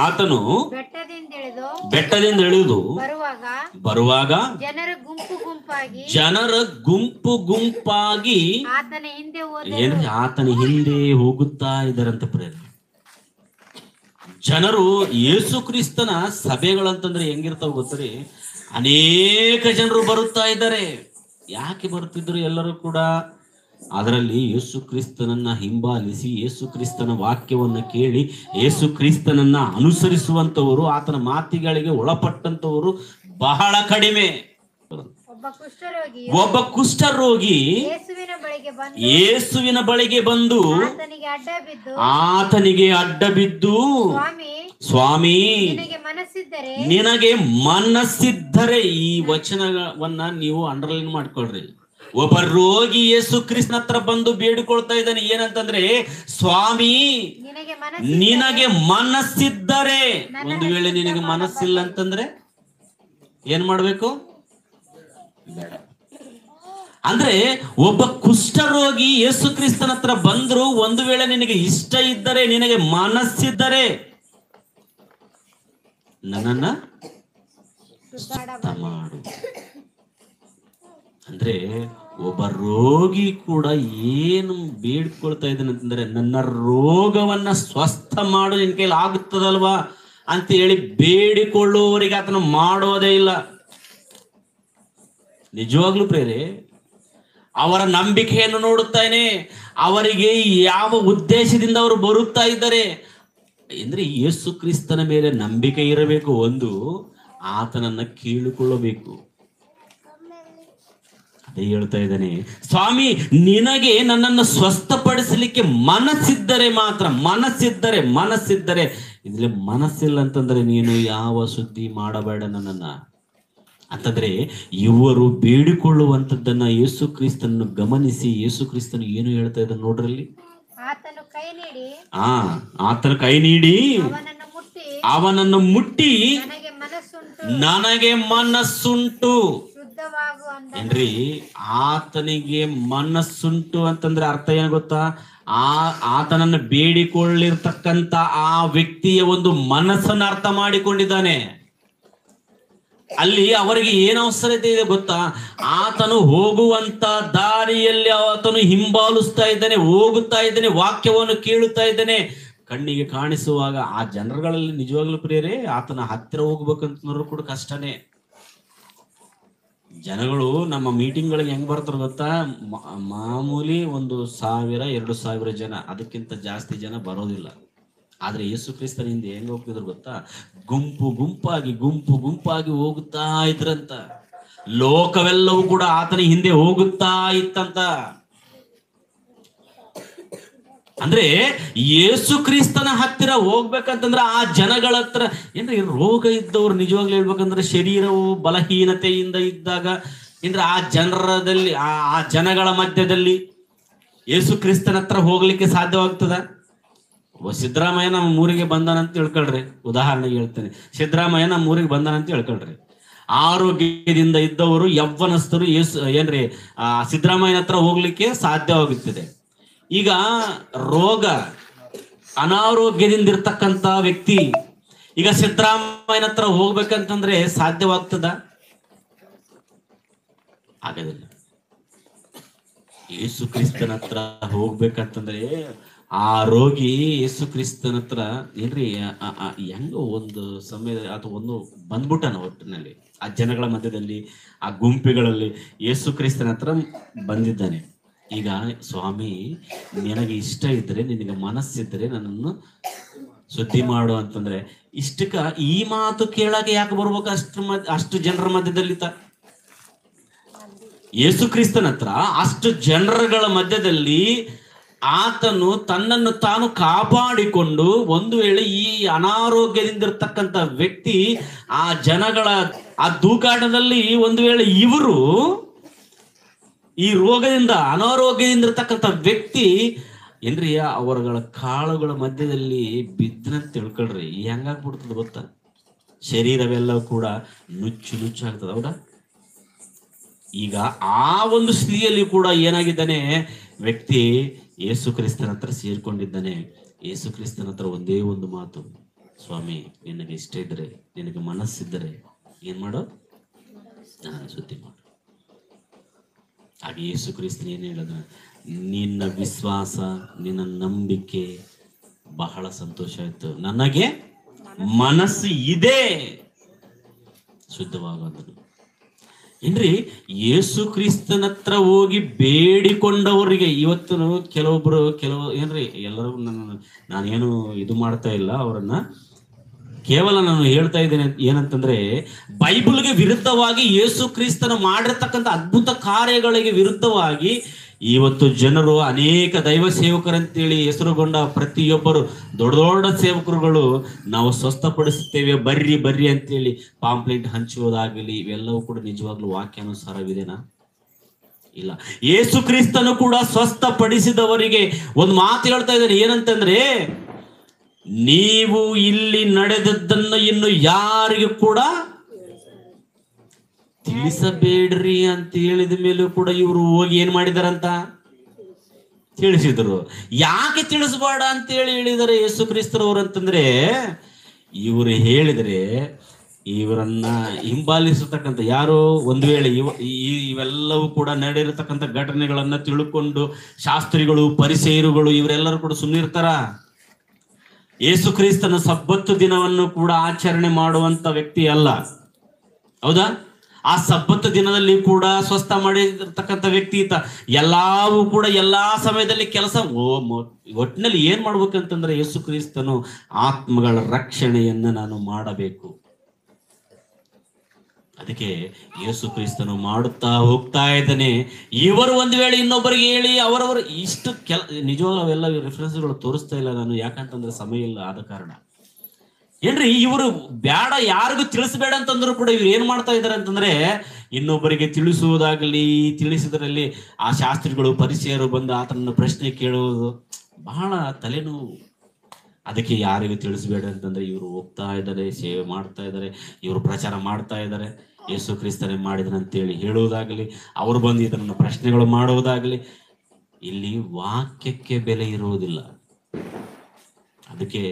ಆತನು ಬೆಟ್ಟದಿಂದ ಇಳಿದು ಬರುವಾಗ ಜನರ ಗುಂಪು ಗುಂಪಾಗಿ ಆತನ ಹಿಂದೆ ಹೋಗುತ್ತಾ ಇದ್ದಾರಂತ ಪ್ರೇರಣೆ. ಜನರು ಯೇಸು ಕ್ರಿಸ್ತನ ಸಭೆಗಳಂತಂದ್ರೆ ಹೆಂಗಿರ್ತಾವ ಗೊತ್ತರಿ, ಅನೇಕ ಜನರು ಬರುತ್ತಾ ಇದ್ದಾರೆ. ಯಾಕೆ ಬರುತ್ತಿದ್ರು? ಎಲ್ಲರೂ ಕೂಡ ಅದರಲ್ಲಿ ಯೇಸು ಕ್ರಿಸ್ತನನ್ನ ಹಿಂಬಾಲಿಸಿ ಯೇಸು ಕ್ರಿಸ್ತನ ವಾಕ್ಯವನ್ನ ಕೇಳಿ ಯೇಸು ಕ್ರಿಸ್ತನನ್ನ ಅನುಸರಿಸುವಂತವರು, ಆತನ ಮಾತಿಗಳಿಗೆ ಒಳಪಟ್ಟಂತವರು ಬಹಳ ಕಡಿಮೆ. ಒಬ್ಬ ಕುಷ್ಠರೋಗಿ ಯೇಸುವಿನ ಬಳಿಗೆ ಬಂದು ಆತನಿಗೆ ಅಡ್ಡ ಬಿದ್ದು, ಸ್ವಾಮಿ ನಿನಗೆ ಮನಸ್ಸಿದ್ದರೆ, ಈ ವಚನವನ್ನ ನೀವು ಅಂಡರ್ಲೈನ್ ಮಾಡ್ಕೊಳ್ರಿ. ಒಬ್ಬ ರೋಗಿ ಯೇಸು ಕ್ರಿಸ್ತನ ಹತ್ರ ಬಂದು ಬೇಡಿಕೊಳ್ತಾ ಇದ್ದಾನೆ. ಏನಂತಂದ್ರೆ, ಸ್ವಾಮಿ ನಿನಗೆ ಮನಸ್ಸಿದ್ದರೆ. ಒಂದು ವೇಳೆ ನಿನಗೆ ಮನಸ್ಸಿಲ್ಲ ಅಂತಂದ್ರೆ ಏನ್ ಮಾಡ್ಬೇಕು? ಬೇಡ. ಅಂದ್ರೆ ಒಬ್ಬ ಕುಷ್ಠರೋಗಿ ಯೇಸು ಕ್ರಿಸ್ತನ ಹತ್ರ ಬಂದ್ರು, ಒಂದು ವೇಳೆ ನಿನಗೆ ಇಷ್ಟ ಇದ್ದರೆ, ನಿನಗೆ ಮನಸ್ಸಿದ್ದರೆ ನನ್ನನ್ನ ಮಾಡು. ಅಂದ್ರೆ ಒಬ್ಬ ರೋಗಿ ಕೂಡ ಏನು ಬೇಡ್ಕೊಳ್ತಾ ಇದ್ದಾನೆ ಅಂತಂದ್ರೆ, ನನ್ನ ರೋಗವನ್ನ ಸ್ವಸ್ಥ ಮಾಡು, ನಿನ್ ಕೈಲಿ ಆಗುತ್ತದಲ್ವಾ ಅಂತ ಹೇಳಿ ಬೇಡಿಕೊಳ್ಳುವವರಿಗೆ ಆತನ ಮಾಡೋದೇ ಇಲ್ಲ. ನಿಜವಾಗ್ಲೂ ಪ್ರೇರೆ, ಅವರ ನಂಬಿಕೆಯನ್ನು ನೋಡುತ್ತಾನೆ, ಅವರಿಗೆ ಯಾವ ಉದ್ದೇಶದಿಂದ ಅವರು ಬರುತ್ತಾ ಇದ್ದಾರೆ ಅಂದ್ರೆ ಯೇಸು ಕ್ರಿಸ್ತನ ಮೇಲೆ ನಂಬಿಕೆ ಇರಬೇಕು. ಒಂದು, ಆತನನ್ನ ಕೇಳಿಕೊಳ್ಳಬೇಕು. ಅದೇ ಹೇಳ್ತಾ ಇದ್ದಾನೆ, ಸ್ವಾಮಿ ನಿನಗೆ ನನ್ನನ್ನು ಸ್ವಸ್ಥಪಡಿಸಲಿಕ್ಕೆ ಮನಸ್ಸಿದ್ದರೆ ಮಾತ್ರ, ಮನಸ್ಸಿದ್ದರೆ ಇದ್ರಲ್ಲಿ ಮನಸ್ಸಿಲ್ಲ ಅಂತಂದ್ರೆ ನೀನು ಯಾವ ಸುದ್ದಿ ಮಾಡಬೇಡ ನನ್ನನ್ನ ಅಂತಂದ್ರೆ, ಇವರು ಬೇಡಿಕೊಳ್ಳುವಂಥದ್ದನ್ನ ಯೇಸು ಕ್ರಿಸ್ತನನ್ನು ಗಮನಿಸಿ ಯೇಸು ಕ್ರಿಸ್ತನು ಏನು ಹೇಳ್ತಾ ಇದ್ದಾನೆ ನೋಡ್ರಲ್ಲಿ. ಆತನ ಕೈ ನೀಡಿ ಅವನನ್ನು ಮುಟ್ಟಿ ನನಗೆ ಮನಸ್ಸುಂಟು ಏನ್ರಿ, ಆತನಿಗೆ ಮನಸ್ಸುಂಟು ಅಂತಂದ್ರೆ ಅರ್ಥ ಏನ್ ಗೊತ್ತಾ? ಆತನನ್ನು ಬೇಡಿಕೊಳ್ಳಿರ್ತಕ್ಕಂತ ಆ ವ್ಯಕ್ತಿಯ ಒಂದು ಮನಸ್ಸನ್ನು ಅರ್ಥ ಮಾಡಿಕೊಂಡಿದ್ದಾನೆ. ಅಲ್ಲಿ ಅವರಿಗೆ ಏನು ಅವಸರತೆ ಇದೆ ಗೊತ್ತಾ? ಆತನು ಹೋಗುವಂತ ದಾರಿಯಲ್ಲಿ ಆತನು ಹಿಂಬಾಲಿಸ್ತಾ ಇದ್ದಾನೆ, ಹೋಗುತ್ತಾ ಇದ್ದಾನೆ, ವಾಕ್ಯವನ್ನು ಕೇಳುತ್ತಾ ಇದ್ದಾನೆ. ಕಣ್ಣಿಗೆ ಕಾಣಿಸುವಾಗ ಆ ಜನರುಗಳಲ್ಲಿ ನಿಜವಾಗ್ಲೂ ಪ್ರಿಯರೇ, ಆತನ ಹತ್ತಿರ ಹೋಗ್ಬೇಕಂತಂದ್ರೂ ಕೂಡ ಕಷ್ಟನೇ. ಜನಗಳು ನಮ್ಮ ಮೀಟಿಂಗ್ಗಳಿಗೆ ಹೆಂಗ್ ಬರ್ತಾರ ಗೊತ್ತಾ? ಮಾಮೂಲಿ 1,000-2,000 ಜನ, ಅದಕ್ಕಿಂತ ಜಾಸ್ತಿ ಜನ ಬರೋದಿಲ್ಲ. ಆದ್ರೆ ಯೇಸು ಕ್ರಿಸ್ತನಿಂದ ಹೆಂಗ್ ಹೋಗ್ತಿದ್ರು ಗೊತ್ತಾ? ಗುಂಪು ಗುಂಪಾಗಿ ಹೋಗುತ್ತಾ ಇದ್ರಂತ. ಲೋಕವೆಲ್ಲವೂ ಕೂಡ ಆತನ ಹಿಂದೆ ಹೋಗುತ್ತಾ ಇತ್ತಂತ. ಅಂದ್ರೆ ಯೇಸು ಕ್ರಿಸ್ತನ ಹತ್ತಿರ ಹೋಗ್ಬೇಕಂತಂದ್ರೆ ಆ ಜನಗಳ ಹತ್ರ ಏನ್ರಿ, ರೋಗ ಇದ್ದವ್ರು ನಿಜವಾಗ್ಲೂ ಹೇಳ್ಬೇಕಂದ್ರೆ ಶರೀರವು ಬಲಹೀನತೆಯಿಂದ ಇದ್ದಾಗ ಏನ್ರಿ ಆ ಜನರದಲ್ಲಿ ಆ ಜನಗಳ ಮಧ್ಯದಲ್ಲಿ ಯೇಸು ಕ್ರಿಸ್ತನ ಹತ್ರ ಹೋಗ್ಲಿಕ್ಕೆ ಸಾಧ್ಯವಾಗ್ತದ? ಸಿದ್ದರಾಮಯ್ಯ ನಮ್ಮ ಊರಿಗೆ ಬಂದಾನಂತ ಹೇಳ್ಕೊಳ್ರಿ, ಉದಾಹರಣೆಗೆ ಹೇಳ್ತೇನೆ. ಸಿದ್ದರಾಮಯ್ಯ ನಮ್ಮ ಊರಿಗೆ ಬಂದಾನಂತ ಹೇಳ್ಕೊಳ್ರಿ. ಆರೋಗ್ಯದಿಂದ ಇದ್ದವರು ಯವ್ವನಸ್ಥರು ಏನ್ರಿ ಸಿದ್ದರಾಮಯ್ಯನ ಹತ್ರ ಹೋಗ್ಲಿಕ್ಕೆ ಸಾಧ್ಯವಾಗುತ್ತದೆ. ಈಗ ಅನಾರೋಗ್ಯದಿಂದ ಇರ್ತಕ್ಕಂತ ವ್ಯಕ್ತಿ ಈಗ ಸಿದ್ದರಾಮಯ್ಯನ ಹತ್ರ ಹೋಗ್ಬೇಕಂತಂದ್ರೆ ಸಾಧ್ಯವಾಗ್ತದ? ಆಗೋದಿಲ್ಲ. ಯೇಸು ಕ್ರಿಸ್ತನ ಹತ್ರ ಹೋಗ್ಬೇಕಂತಂದ್ರೆ ಆ ರೋಗಿ ಯೇಸು ಕ್ರಿಸ್ತನ ಹತ್ರ ಏನ್ರಿ ಹೆಂಗ ಒಂದು ಸಮಯದಲ್ಲಿ ಅಥವಾ ಒಂದು ಬಂದ್ಬಿಟ್ಟನ ಒಟ್ಟಿನಲ್ಲಿ ಆ ಜನಗಳ ಮಧ್ಯದಲ್ಲಿ ಆ ಗುಂಪಿಗಳಲ್ಲಿ ಯೇಸು ಕ್ರಿಸ್ತನ ಹತ್ರ ಬಂದಿದ್ದಾನೆ. ಈಗ ಸ್ವಾಮಿ, ನಿನಗೆ ಇಷ್ಟ ಇದ್ರೆ, ನಿನಗೆ ಮನಸ್ಸಿದ್ರೆ ನನ್ನನ್ನು ಸುದ್ದಿ ಮಾಡು ಅಂತಂದ್ರೆ ಇಷ್ಟಕ್ಕ ಈ ಮಾತು ಕೇಳಕ್ಕೆ ಯಾಕೆ ಬರ್ಬೇಕು? ಅಷ್ಟು ಜನರ ಮಧ್ಯದಲ್ಲಿ ಯೇಸು ಕ್ರಿಸ್ತನ ಹತ್ರ ಅಷ್ಟು ಜನರುಗಳ ಮಧ್ಯದಲ್ಲಿ ಆತನು ತನ್ನನ್ನು ತಾನು ಕಾಪಾಡಿಕೊಂಡು, ಒಂದು ವೇಳೆ ಈ ಅನಾರೋಗ್ಯದಿಂದ ಇರ್ತಕ್ಕಂಥ ವ್ಯಕ್ತಿ ಆ ಜನಗಳ ಆ ದೂಕಾಟದಲ್ಲಿ ಒಂದು ವೇಳೆ ಇವರು ಈ ರೋಗದಿಂದ ಅನಾರೋಗ್ಯದಿಂದ ಇರ್ತಕ್ಕಂಥ ವ್ಯಕ್ತಿ ಏನ್ರಿ ಅವರುಗಳ ಕಾಳುಗಳ ಮಧ್ಯದಲ್ಲಿ ಬಿದ್ದನಂತ ತಿಳ್ಕೊಳ್ರಿ, ಹೆಂಗಾಗ್ಬಿಡ್ತದ ಗೊತ್ತಾ? ಶರೀರವೆಲ್ಲ ಕೂಡ ನುಚ್ಚು ಆಗ್ತದ. ಹೌದಾ? ಈಗ ಆ ಒಂದು ಸ್ಥಿತಿಯಲ್ಲಿ ಕೂಡ ಏನಾಗಿದ್ದಾನೆ ವ್ಯಕ್ತಿ? ಯೇಸು ಕ್ರಿಸ್ತನ ಹತ್ರ ಸೇರ್ಕೊಂಡಿದ್ದಾನೆ. ಯೇಸು ಕ್ರಿಸ್ತನ ಹತ್ರ ಒಂದೇ ಒಂದು ಮಾತು, ಸ್ವಾಮಿ ನಿನಗೆ ಇಷ್ಟ ಇದ್ರೆ, ನಿನಗೆ ಮನಸ್ಸಿದ್ದರೆ ಏನ್ ಮಾಡೋ, ನಾನು ಸುದ್ದಿ ಮಾಡು. ಹಾಗೆ ಯೇಸು ಕ್ರಿಸ್ತನ ಏನ್ ಹೇಳದ? ನಿನ್ನ ವಿಶ್ವಾಸ, ನಿನ್ನ ನಂಬಿಕೆ ಬಹಳ ಸಂತೋಷ ಆಯ್ತು, ನನಗೆ ಮನಸ್ಸು ಇದೆ, ಶುದ್ಧವಾಗೋದನ್ನು. ಏನ್ರಿ, ಯೇಸು ಕ್ರಿಸ್ತನ ಹತ್ರ ಹೋಗಿ ಬೇಡಿಕೊಂಡವರಿಗೆ ಇವತ್ತು ಕೆಲವು ಏನ್ರಿ, ಎಲ್ಲರೂ ನಾನೇನು ಇದು ಮಾಡ್ತಾ ಇಲ್ಲ ಅವರನ್ನ, ಕೇವಲ ನಾನು ಹೇಳ್ತಾ ಇದ್ದೇನೆ ಏನಂತಂದ್ರೆ, ಬೈಬಲ್ಗೆ ವಿರುದ್ಧವಾಗಿ ಯೇಸು ಕ್ರಿಸ್ತನ ಮಾಡಿರ್ತಕ್ಕಂಥ ಅದ್ಭುತ ಕಾರ್ಯಗಳಿಗೆ ವಿರುದ್ಧವಾಗಿ ಇವತ್ತು ಜನರು ಅನೇಕ ದೈವ ಸೇವಕರಂತೇಳಿ ಹೆಸರುಗೊಂಡ ಪ್ರತಿಯೊಬ್ಬರು ದೊಡ್ಡ ದೊಡ್ಡ ಸೇವಕರುಗಳು ನಾವು ಸ್ವಸ್ಥಪಡಿಸುತ್ತೇವೆ ಬರ್ರಿ ಅಂತೇಳಿ ಪಾಂಪ್ಲೆಟ್ ಹಂಚುವುದಾಗಲಿ, ಇವೆಲ್ಲವೂ ಕೂಡ ನಿಜವಾಗ್ಲೂ ವಾಕ್ಯಾನುಸಾರವಿದೆನಾ? ಇಲ್ಲ. ಯೇಸು ಕ್ರಿಸ್ತನು ಕೂಡ ಸ್ವಸ್ಥಪಡಿಸಿದವರಿಗೆ ಒಂದು ಮಾತು ಹೇಳ್ತಾ ಇದ್ದಾನೆ, ಏನಂತಂದ್ರೆ, ನೀವು ಇಲ್ಲಿ ನಡೆದದ್ದನ್ನು ಇನ್ನು ಯಾರಿಗೂ ಕೂಡ ತಿಳಿಸಬೇಡ್ರಿ ಅಂತ ಹೇಳಿದ ಮೇಲೂ ಕೂಡ ಇವರು ಹೋಗಿ ಏನ್ ಮಾಡಿದಾರಂತ ತಿಳಿಸಿದ್ರು. ಯಾಕೆ ತಿಳಿಸಬೇಡ ಅಂತ ಹೇಳಿದಾರೆ ಯೇಸು ಕ್ರಿಸ್ತರವರು ಅಂತಂದ್ರೆ, ಇವರು ಹೇಳಿದ್ರೆ ಇವರನ್ನ ಹಿಂಬಾಲಿಸತಕ್ಕಂಥ ಯಾರು ಒಂದು ವೇಳೆ ಇವೆಲ್ಲವೂ ಕೂಡ ನಡೆಯಿರತಕ್ಕಂಥ ಘಟನೆಗಳನ್ನ ತಿಳ್ಕೊಂಡು ಶಾಸ್ತ್ರಿಗಳು, ಪರಿಸೇಯರುಗಳು ಇವರೆಲ್ಲರೂ ಕೂಡ ಸುಮ್ಮನಿರ್ತಾರ? ಯೇಸು ಕ್ರಿಸ್ತನ ಸಬ್ಬತ್ತು ದಿನವನ್ನು ಕೂಡ ಆಚರಣೆ ಮಾಡುವಂತ ವ್ಯಕ್ತಿ ಅಲ್ಲ, ಹೌದಾ? ಆ ಸಬ್ಬತ್ತು ದಿನದಲ್ಲಿ ಕೂಡ ಸ್ವಸ್ಥ ಮಾಡಿರ್ತಕ್ಕಂಥ ವ್ಯಕ್ತಿ ಈತ. ಎಲ್ಲವೂ ಕೂಡ ಎಲ್ಲಾ ಸಮಯದಲ್ಲಿ ಕೆಲಸ ಒಟ್ಟಿನಲ್ಲಿ ಏನ್ ಮಾಡ್ಬೇಕಂತಂದ್ರೆ, ಯೇಸು ಕ್ರಿಸ್ತನು ಆತ್ಮಗಳ ರಕ್ಷಣೆಯನ್ನ ನಾನು ಮಾಡಬೇಕು. ಅದಕ್ಕೆ ಯೇಸು ಕ್ರಿಸ್ತನು ಮಾಡುತ್ತಾ ಹೋಗ್ತಾ ಇದ್ದಾನೆ. ಇವರು ಒಂದು ವೇಳೆ ಇನ್ನೊಬ್ಬರಿಗೆ ಹೇಳಿ ಅವರವರು ಇಷ್ಟು ನಿಜವಾಗ್ಲೂ ಅವೆಲ್ಲ ರೆಫರೆನ್ಸ್ಗಳು ತೋರಿಸ್ತಾ ಇಲ್ಲ ನಾನು, ಯಾಕಂತಂದ್ರೆ ಸಮಯ ಇಲ್ಲ, ಆದ ಕಾರಣ. ಏನ್ರಿ, ಇವರು ಬೇಡ ಯಾರಿಗೂ ತಿಳಿಸ್ಬೇಡ ಅಂತಂದ್ರು ಕೂಡ ಇವ್ರು ಏನ್ ಮಾಡ್ತಾ ಇದಾರೆ ಅಂತಂದ್ರೆ, ಇನ್ನೊಬ್ಬರಿಗೆ ತಿಳಿಸುವುದಾಗಲಿ, ತಿಳಿಸಿದ್ರಲ್ಲಿ ಆ ಶಾಸ್ತ್ರಿಗಳು, ಪರಿಸೇಯರು ಬಂದು ಆತನನ್ನು ಪ್ರಶ್ನೆ ಕೇಳುವುದು ಬಹಳ ತಲೆನೋವು. ಅದಕ್ಕೆ ಯಾರಿಗೂ ತಿಳಿಸ್ಬೇಡ ಅಂತಂದ್ರೆ ಇವರು ಹೋಗ್ತಾ ಇದ್ದಾರೆ, ಸೇವೆ ಮಾಡ್ತಾ ಇದ್ದಾರೆ, ಇವರು ಪ್ರಚಾರ ಮಾಡ್ತಾ ಇದ್ದಾರೆ, ಯೇಸು ಕ್ರಿಸ್ತನೇ ಮಾಡಿದನಂತೇಳಿ ಹೇಳುವುದಾಗಲಿ, ಅವರು ಬಂದು ಇದನ್ನು ಪ್ರಶ್ನೆಗಳು ಮಾಡುವುದಾಗಲಿ, ಇಲ್ಲಿ ವಾಕ್ಯಕ್ಕೆ ಬೆಲೆ ಇರುವುದಿಲ್ಲ. ಅದಕ್ಕೆ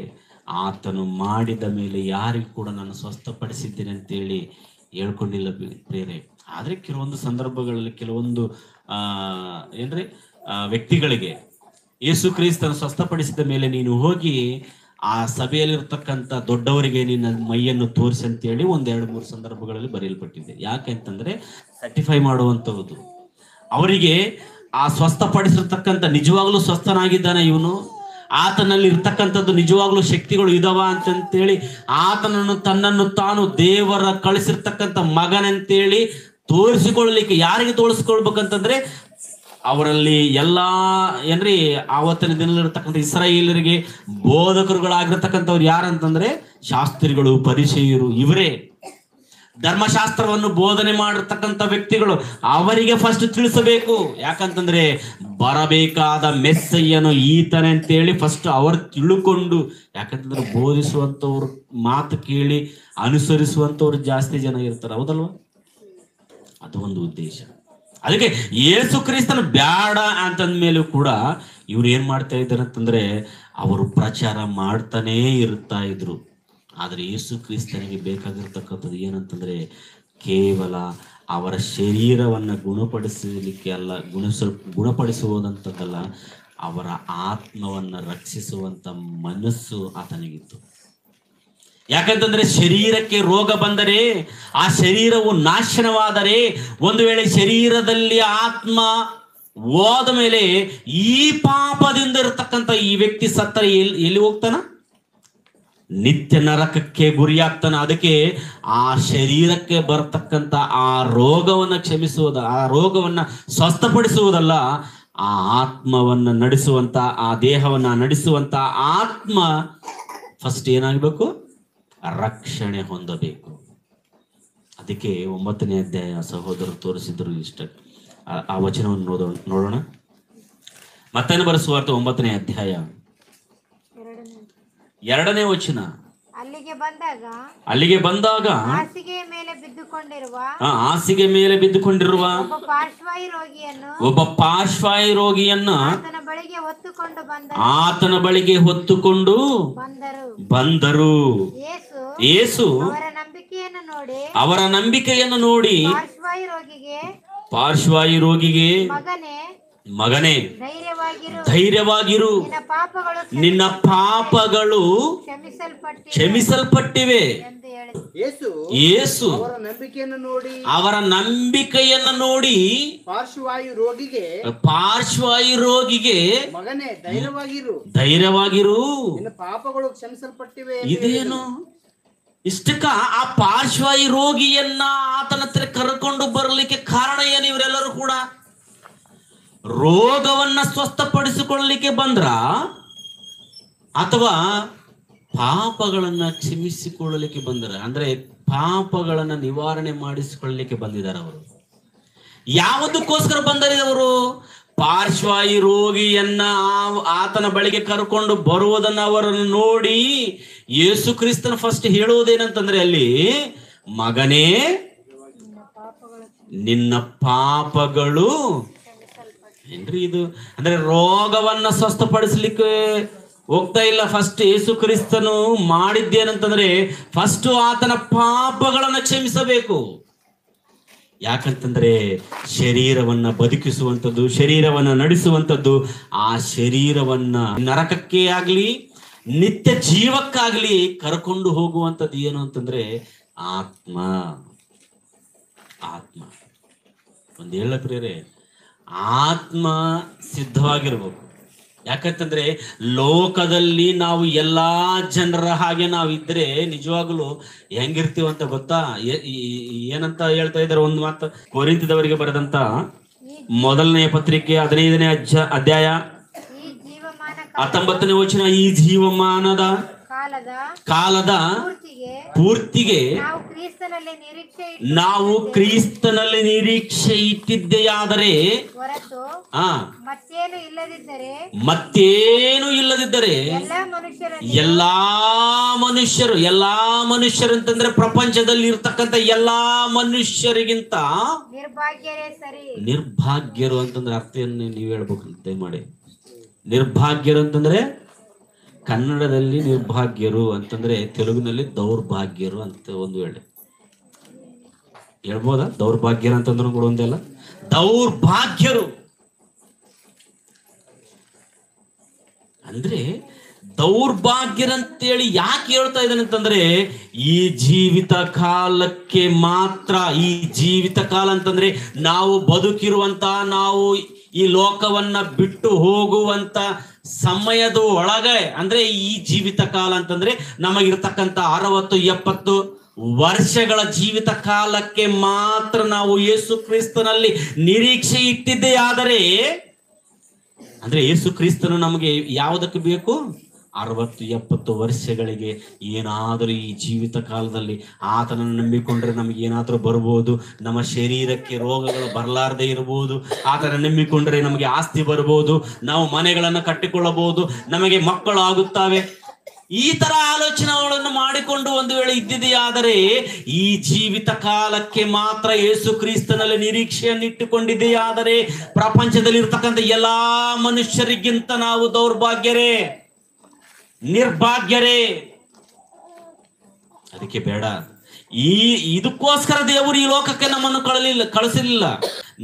ಆತನು ಮಾಡಿದ ಮೇಲೆ ಯಾರಿಗೂ ಕೂಡ ನಾನು ಸ್ವಸ್ಥಪಡಿಸಿದ್ದೇನೆ ಅಂತೇಳಿ ಹೇಳ್ಕೊಂಡಿಲ್ಲ ಪ್ರಿಯರೇ. ಆದರೆ ಕೆಲವೊಂದು ಸಂದರ್ಭಗಳಲ್ಲಿ ಕೆಲವೊಂದು ಏನ್ರಿ ವ್ಯಕ್ತಿಗಳಿಗೆ ಯೇಸು ಕ್ರಿಸ್ತನ ಸ್ವಸ್ಥಪಡಿಸಿದ ಮೇಲೆ ನೀನು ಹೋಗಿ ಆ ಸಭೆಯಲ್ಲಿರ್ತಕ್ಕಂಥ ದೊಡ್ಡವರಿಗೆ ನಿನ್ನ ಮೈಯನ್ನು ತೋರಿಸಿ ಅಂತೇಳಿ 1-2-3 ಸಂದರ್ಭಗಳಲ್ಲಿ ಬರೆಯಲ್ಪಟ್ಟಿದೆ. ಯಾಕೆಂತಂದ್ರೆ ಸರ್ಟಿಫೈ ಮಾಡುವಂಥದ್ದು, ಅವರಿಗೆ ಆ ಸ್ವಸ್ಥಪಡಿಸಿರ್ತಕ್ಕಂಥ ನಿಜವಾಗ್ಲೂ ಸ್ವಸ್ಥನಾಗಿದ್ದಾನೆ ಇವನು, ಆತನಲ್ಲಿ ಇರ್ತಕ್ಕಂಥದ್ದು ನಿಜವಾಗ್ಲೂ ಶಕ್ತಿಗಳು ಇದಾವ ಅಂತಂತೇಳಿ ಆತನನ್ನು ತನ್ನನ್ನು ತಾನು ದೇವರ ಕಳಿಸಿರ್ತಕ್ಕಂಥ ಮಗನಂತೇಳಿ ತೋರಿಸಿಕೊಳ್ಳಲಿಕ್ಕೆ ಯಾರಿಗೆ ತೋರಿಸ್ಕೊಳ್ಬೇಕಂತಂದ್ರೆ ಅವರಲ್ಲಿ ಎಲ್ಲಾ ಏನ್ರಿ ಆವತ್ತಿನ ದಿನದಲ್ಲಿರ್ತಕ್ಕಂಥ ಇಸ್ರಾಯೇಲರಿಗೆ ಬೋಧಕರುಗಳಾಗಿರ್ತಕ್ಕಂಥವ್ರು ಯಾರಂತಂದ್ರೆ ಶಾಸ್ತ್ರಿಗಳು, ಪರಿಸೇಯರು, ಇವರೇ ಧರ್ಮಶಾಸ್ತ್ರವನ್ನು ಬೋಧನೆ ಮಾಡಿರ್ತಕ್ಕಂಥ ವ್ಯಕ್ತಿಗಳು. ಅವರಿಗೆ ಫಸ್ಟ್ ತಿಳಿಸಬೇಕು. ಯಾಕಂತಂದ್ರೆ ಬರಬೇಕಾದ ಮೆಸ್ಸಯ್ಯನು ಈತನೇ ಅಂತೇಳಿ ಫಸ್ಟ್ ಅವರು ತಿಳ್ಕೊಂಡು, ಯಾಕಂತಂದ್ರೆ ಬೋಧಿಸುವಂಥವ್ರು ಮಾತು ಕೇಳಿ ಅನುಸರಿಸುವಂಥವ್ರು ಜಾಸ್ತಿ ಜನ ಇರ್ತಾರೆ, ಹೌದಲ್ವಾ? ಅದು ಒಂದು ಉದ್ದೇಶ. ಅದಕ್ಕೆ ಯೇಸು ಕ್ರಿಸ್ತನ ಬ್ಯಾಡ ಅಂತಂದ ಮೇಲೂ ಕೂಡ ಇವ್ರು ಏನ್ ಮಾಡ್ತಾ ಇದ್ದಾರೆ ಅಂತಂದ್ರೆ ಅವರು ಪ್ರಚಾರ ಮಾಡ್ತಾನೇ ಇರ್ತಾ ಇದ್ರು. ಆದ್ರೆ ಯೇಸು ಕ್ರಿಸ್ತನಿಗೆ ಬೇಕಾಗಿರ್ತಕ್ಕಂಥದ್ದು ಏನಂತಂದ್ರೆ ಕೇವಲ ಅವರ ಶರೀರವನ್ನ ಗುಣಪಡಿಸಲಿಕ್ಕೆ ಅಲ್ಲ, ಗುಣಪಡಿಸುವುದಂತದ್ದಲ್ಲ, ಅವರ ಆತ್ಮವನ್ನ ರಕ್ಷಿಸುವಂತ ಮನಸ್ಸು ಆತನಿಗಿತ್ತು. ಯಾಕಂತಂದ್ರೆ ಶರೀರಕ್ಕೆ ರೋಗ ಬಂದರೆ, ಆ ಶರೀರವು ನಾಶನವಾದರೆ, ಒಂದು ವೇಳೆ ಶರೀರದಲ್ಲಿ ಆತ್ಮ ಹೋದ ಮೇಲೆ ಈ ಪಾಪದಿಂದ ಇರತಕ್ಕಂಥ ಈ ವ್ಯಕ್ತಿ ಸತ್ತರೆ ಎಲ್ಲಿ ಹೋಗ್ತಾನ? ನಿತ್ಯ ನರಕಕ್ಕೆ ಗುರಿಯಾಗ್ತಾನ. ಅದಕ್ಕೆ ಆ ಶರೀರಕ್ಕೆ ಬರತಕ್ಕಂಥ ಆ ರೋಗವನ್ನ ಆ ರೋಗವನ್ನ ಸ್ವಸ್ಥಪಡಿಸುವುದಲ್ಲ, ಆ ಆತ್ಮವನ್ನ ನಡೆಸುವಂತ, ಆ ದೇಹವನ್ನ ನಡೆಸುವಂತ ಆತ್ಮ ಫಸ್ಟ್ ಏನಾಗಬೇಕು? ರಕ್ಷಣೆ ಹೊಂದಬೇಕು. ಅದಕ್ಕೆ 9ನೇ ಅಧ್ಯಾಯ ಸಹೋದರರು ತೋರಿಸಿದ್ರು. ಇಷ್ಟ ಆ ವಚನವನ್ನು ನೋಡೋಣ. ಮತ್ತೇನು ಬರೆಸುವಾರ್ತೆ 9ನೇ ಅಧ್ಯಾಯ 2ನೇ ವಚನ. ಅಲ್ಲಿಗೆ ಬಂದಾಗ ಹಾಸಿಗೆಯ ಮೇಲೆ ಬಿದ್ದುಕೊಂಡಿರುವ ಒಬ್ಬ ಪಾರ್ಶ್ವಾಯು ರೋಗಿಯನ್ನು ಆತನ ಬಳಿಗೆ ಹೊತ್ತುಕೊಂಡು ಬಂದರು. ಯೇಸು ಅವರ ನಂಬಿಕೆಯನ್ನು ನೋಡಿ ಪಾರ್ಶ್ವಾಯು ರೋಗಿಗೆ, ಮಗನೇ ಧೈರ್ಯವಾಗಿರು, ನಿನ್ನ ಪಾಪಗಳು ಕ್ಷಮಿಸಲ್ಪಟ್ಟಿವೆ. ಯೇಸು ಅವರ ನಂಬಿಕೆಯನ್ನು ನೋಡಿ ಪಾರ್ಶ್ವಾಯು ರೋಗಿಗೆ, ಮಗನೇ ಧೈರ್ಯವಾಗಿರು, ನಿನ್ನ ಪಾಪಗಳು ಕ್ಷಮಿಸಲ್ಪಟ್ಟಿವೆ. ಇದೇನು? ಇಷ್ಟಕ್ಕ ಆ ಪಾರ್ಶ್ವಾಯು ರೋಗಿಯನ್ನ ಆತನ ಹತ್ರ ಕರ್ಕೊಂಡು ಬರಲಿಕ್ಕೆ ಕಾರಣ ಏನು? ಇವರೆಲ್ಲರೂ ಕೂಡ ರೋಗವನ್ನ ಸ್ವಸ್ಥಪಡಿಸಿಕೊಳ್ಳಲಿಕ್ಕೆ ಬಂದ್ರ ಅಥವಾ ಪಾಪಗಳನ್ನ ಕ್ಷಮಿಸಿಕೊಳ್ಳಲಿಕ್ಕೆ ಬಂದರ? ಅಂದ್ರೆ ಪಾಪಗಳನ್ನ ನಿವಾರಣೆ ಮಾಡಿಸಿಕೊಳ್ಳಲಿಕ್ಕೆ ಬಂದಿದ್ದಾರೆ ಅವರು. ಯಾವುದಕ್ಕೋಸ್ಕರ ಬಂದರೆ ಅವರು? ಪಾರ್ಶ್ವಾಯು ರೋಗಿಯನ್ನ ಆತನ ಬಳಿಗೆ ಕರ್ಕೊಂಡು ಬರುವುದನ್ನ ಅವರನ್ನು ನೋಡಿ ಯೇಸು ಕ್ರಿಸ್ತನ ಫಸ್ಟ್ ಹೇಳುವುದೇನಂತಂದ್ರೆ ಅಲ್ಲಿ, ಮಗನೇ ನಿನ್ನ ಪಾಪಗಳು ಏನ್ರಿ ಇದು? ಅಂದ್ರೆ ರೋಗವನ್ನ ಸ್ವಸ್ಥಪಡಿಸ್ಲಿಕ್ಕೆ ಹೋಗ್ತಾ ಇಲ್ಲ. ಫಸ್ಟ್ ಯೇಸು ಕ್ರಿಸ್ತನು ಮಾಡಿದ್ದೇನಂತಂದ್ರೆ ಫಸ್ಟ್ ಆತನ ಪಾಪಗಳನ್ನ ಕ್ಷಮಿಸಬೇಕು. ಯಾಕಂತಂದ್ರೆ ಶರೀರವನ್ನ ಬದುಕಿಸುವಂಥದ್ದು, ಶರೀರವನ್ನ ನಡೆಸುವಂಥದ್ದು, ಆ ಶರೀರವನ್ನ ನರಕಕ್ಕೆ ಆಗ್ಲಿ ನಿತ್ಯ ಜೀವಕ್ಕಾಗ್ಲಿ ಕರ್ಕೊಂಡು ಹೋಗುವಂಥದ್ದು ಏನು ಅಂತಂದ್ರೆ ಆತ್ಮ. ಆತ್ಮ ಒಂದು ಹೇಳ ಪ್ರಿಯರೇ, ಆತ್ಮ ಸಿದ್ಧವಾಗಿರ್ಬೇಕು. ಯಾಕಂತಂದ್ರೆ ಲೋಕದಲ್ಲಿ ನಾವು ಎಲ್ಲಾ ಜನರ ಹಾಗೆ ನಾವು ಇದ್ರೆ ನಿಜವಾಗ್ಲೂ ಹೆಂಗಿರ್ತೀವಂತ ಗೊತ್ತಾ? ಏನಂತ ಹೇಳ್ತಾ ಇದ್ದಾರೆ ಒಂದು ಮಾತು, ಕೊರಿಂಥದವರಿಗೆ ಬರೆದಂತ 1ನೇ ಪತ್ರಿಕೆ 15ನೇ ಅಧ್ಯಾಯ 19ನೇ ವಚನ. ಈ ಜೀವಮಾನದ ಕಾಲದ ಪೂರ್ತಿಗೆ ನಾವು ಕ್ರಿಸ್ತನಲ್ಲಿ ನಿರೀಕ್ಷೆ ಇಟ್ಟಿದ್ದೆಯಾದರೆ ಮತ್ತೇನು ಇಲ್ಲದಿದ್ದರೆ ಎಲ್ಲಾ ಮನುಷ್ಯರು ಅಂತಂದ್ರೆ ಪ್ರಪಂಚದಲ್ಲಿ ಇರ್ತಕ್ಕಂಥ ಎಲ್ಲಾ ಮನುಷ್ಯರಿಗಿಂತ ನಿರ್ಭಾಗ್ಯರು ಅಂತಂದ್ರೆ ಅರ್ಥವನ್ನು ನೀವು ಹೇಳ್ಬೇಕು ದಯಮಾಡಿ. ನಿರ್ಭಾಗ್ಯರು ಅಂತಂದ್ರೆ ಕನ್ನಡದಲ್ಲಿ ನಿರ್ಭಾಗ್ಯರು ಅಂತಂದ್ರೆ ತೆಲುಗಿನಲ್ಲಿ ದೌರ್ಭಾಗ್ಯರು ಅಂತ ಒಂದು ಹೇಳ್ಬೋದಾ? ದೌರ್ಭಾಗ್ಯರು ಅಂತಂದ್ರೂ ಕೂಡ ಒಂದಲ್ಲ, ದೌರ್ಭಾಗ್ಯರು ಅಂದ್ರೆ ದೌರ್ಭಾಗ್ಯರಂತೇಳಿ ಯಾಕೆ ಹೇಳ್ತಾ ಇದ್ದಾನೆ ಅಂತಂದ್ರೆ, ಈ ಜೀವಿತ ಕಾಲಕ್ಕೆ ಮಾತ್ರ, ಈ ಜೀವಿತ ಕಾಲ ಅಂತಂದ್ರೆ ನಾವು ಬದುಕಿರುವಂತ, ನಾವು ಈ ಲೋಕವನ್ನ ಬಿಟ್ಟು ಹೋಗುವಂತ ಸಮಯದ ಒಳಗೆ, ಅಂದ್ರೆ ಈ ಜೀವಿತ ಕಾಲ ಅಂತಂದ್ರೆ ನಮಗಿರ್ತಕ್ಕಂಥ 60-70 ವರ್ಷಗಳ ಜೀವಿತ ಕಾಲಕ್ಕೆ ಮಾತ್ರ ನಾವು ಯೇಸು ಕ್ರಿಸ್ತನಲ್ಲಿ ನಿರೀಕ್ಷೆ ಇಟ್ಟಿದ್ದೇ ಆದರೆ, ಅಂದ್ರೆ ಯೇಸು ಕ್ರಿಸ್ತನು ನಮಗೆ ಯಾವುದಕ್ಕೆ ಬೇಕು? 60-70 ವರ್ಷಗಳಿಗೆ ಏನಾದರೂ ಈ ಜೀವಿತ ಕಾಲದಲ್ಲಿ ಆತನನ್ನು ನಂಬಿಕೊಂಡ್ರೆ ನಮಗೆ ಏನಾದರೂ ಬರ್ಬೋದು. ನಮ್ಮ ಶರೀರಕ್ಕೆ ರೋಗಗಳು ಬರಲಾರದೆ ಇರಬಹುದು. ಆತನ ನಂಬಿಕೊಂಡ್ರೆ ನಮಗೆ ಆಸ್ತಿ ಬರ್ಬೋದು, ನಾವು ಮನೆಗಳನ್ನು ಕಟ್ಟಿಕೊಳ್ಳಬಹುದು, ನಮಗೆ ಮಕ್ಕಳು ಆಗುತ್ತವೆ. ಈ ತರ ಆಲೋಚನೆಗಳನ್ನು ಮಾಡಿಕೊಂಡು ಒಂದು ವೇಳೆ ಇದ್ದಿದೆಯಾದರೆ, ಈ ಜೀವಿತ ಕಾಲಕ್ಕೆ ಮಾತ್ರ ಯೇಸು ಕ್ರಿಸ್ತನಲ್ಲಿ ನಿರೀಕ್ಷೆಯನ್ನು ಇಟ್ಟುಕೊಂಡಿದೆಯಾದರೆ ಪ್ರಪಂಚದಲ್ಲಿ ಇರ್ತಕ್ಕಂಥ ಎಲ್ಲಾ ಮನುಷ್ಯರಿಗಿಂತ ನಾವು ದೌರ್ಭಾಗ್ಯರೇ, ನಿರ್ಭಾಗ್ಯರೇ. ಅದಕ್ಕೆ ಬೇಡ. ಇದಕ್ಕೋಸ್ಕರ ದೇವರು ಈ ಲೋಕಕ್ಕೆ ನಮ್ಮನ್ನು ಕಳಿಸಲಿಲ್ಲ.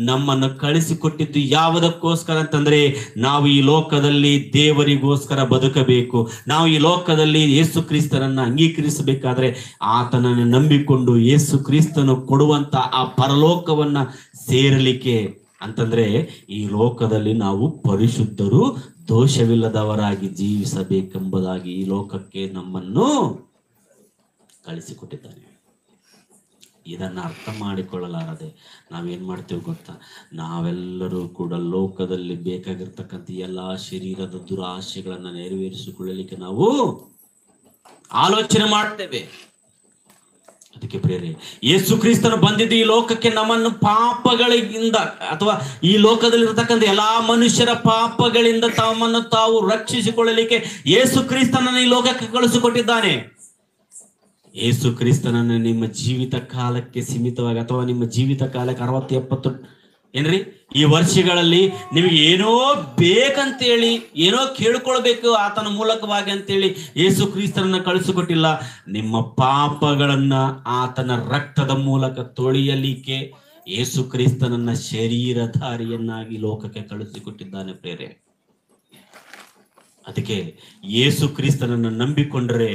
ನಮ್ಮನ್ನು ಕಳಿಸಿಕೊಟ್ಟಿದ್ದು ಯಾವುದಕ್ಕೋಸ್ಕರ ಅಂತಂದ್ರೆ, ನಾವು ಈ ಲೋಕದಲ್ಲಿ ದೇವರಿಗೋಸ್ಕರ ಬದುಕಬೇಕು. ನಾವು ಈ ಲೋಕದಲ್ಲಿ ಯೇಸು ಕ್ರಿಸ್ತನನ್ನ ಅಂಗೀಕರಿಸಬೇಕಾದ್ರೆ ಆತನನ್ನು ನಂಬಿಕೊಂಡು ಯೇಸು ಕ್ರಿಸ್ತನು ಕೊಡುವಂತ ಆ ಪರಲೋಕವನ್ನ ಸೇರಲಿಕ್ಕೆ ಅಂತಂದ್ರೆ ಈ ಲೋಕದಲ್ಲಿ ನಾವು ಪರಿಶುದ್ಧರು, ದೋಷವಿಲ್ಲದವರಾಗಿ ಜೀವಿಸಬೇಕೆಂಬುದಾಗಿ ಈ ಲೋಕಕ್ಕೆ ನಮ್ಮನ್ನು ಕಳಿಸಿಕೊಟ್ಟಿದ್ದಾನೆ. ಇದನ್ನು ಅರ್ಥ ಮಾಡಿಕೊಳ್ಳಲಾರದೆ ನಾವೇನ್ ಮಾಡ್ತೇವೆ ಗೊತ್ತಾ? ನಾವೆಲ್ಲರೂ ಕೂಡ ಲೋಕದಲ್ಲಿ ಬೇಕಾಗಿರ್ತಕ್ಕಂಥ ಎಲ್ಲಾ ಶರೀರದ ದುರಾಶೆಗಳನ್ನ ನೆರವೇರಿಸಿಕೊಳ್ಳಲಿಕ್ಕೆ ನಾವು ಆಲೋಚನೆ ಮಾಡ್ತೇವೆ. ಅದಕ್ಕೆ ಪ್ರಿಯರೇ, ಯೇಸು ಕ್ರಿಸ್ತನು ಬಂದಿದ್ದು ಈ ಲೋಕಕ್ಕೆ ನಮ್ಮನ್ನು ಪಾಪಗಳಿಂದ ಅಥವಾ ಈ ಲೋಕದಲ್ಲಿರ್ತಕ್ಕಂಥ ಎಲ್ಲಾ ಮನುಷ್ಯರ ಪಾಪಗಳಿಂದ ತಮ್ಮನ್ನು ತಾವು ರಕ್ಷಿಸಿಕೊಳ್ಳಲಿಕ್ಕೆ ಯೇಸು ಕ್ರಿಸ್ತನನ್ನು ಈ ಲೋಕಕ್ಕೆ ಕಳಿಸಿಕೊಟ್ಟಿದ್ದಾನೆ. ಯೇಸು ಕ್ರಿಸ್ತನನ್ನು ನಿಮ್ಮ ಜೀವಿತ ಕಾಲಕ್ಕೆ ಸೀಮಿತವಾಗಿ ಅಥವಾ ನಿಮ್ಮ ಜೀವಿತ ಕಾಲಕ್ಕೆ 60-70 ಏನ್ರಿ ಈ ವರ್ಷಗಳಲ್ಲಿ ನಿಮಗೆ ಏನೋ ಬೇಕಂತೇಳಿ, ಏನೋ ಕೇಳ್ಕೊಳ್ಬೇಕು ಆತನ ಮೂಲಕವಾಗಿ ಅಂತೇಳಿ ಯೇಸು ಕ್ರಿಸ್ತನನ್ನ ಕಳಿಸಿಕೊಟ್ಟಿಲ್ಲ. ನಿಮ್ಮ ಪಾಪಗಳನ್ನ ಆತನ ರಕ್ತದ ಮೂಲಕ ತೊಳೆಯಲಿಕ್ಕೆ ಯೇಸು ಕ್ರಿಸ್ತನನ್ನ ಶರೀರಧಾರಿಯನ್ನಾಗಿ ಲೋಕಕ್ಕೆ ಕಳಿಸಿಕೊಟ್ಟಿದ್ದಾನೆ ಪ್ರೇರೆ. ಅದಕ್ಕೆ ಯೇಸು ಕ್ರಿಸ್ತನನ್ನು ನಂಬಿಕೊಂಡರೆ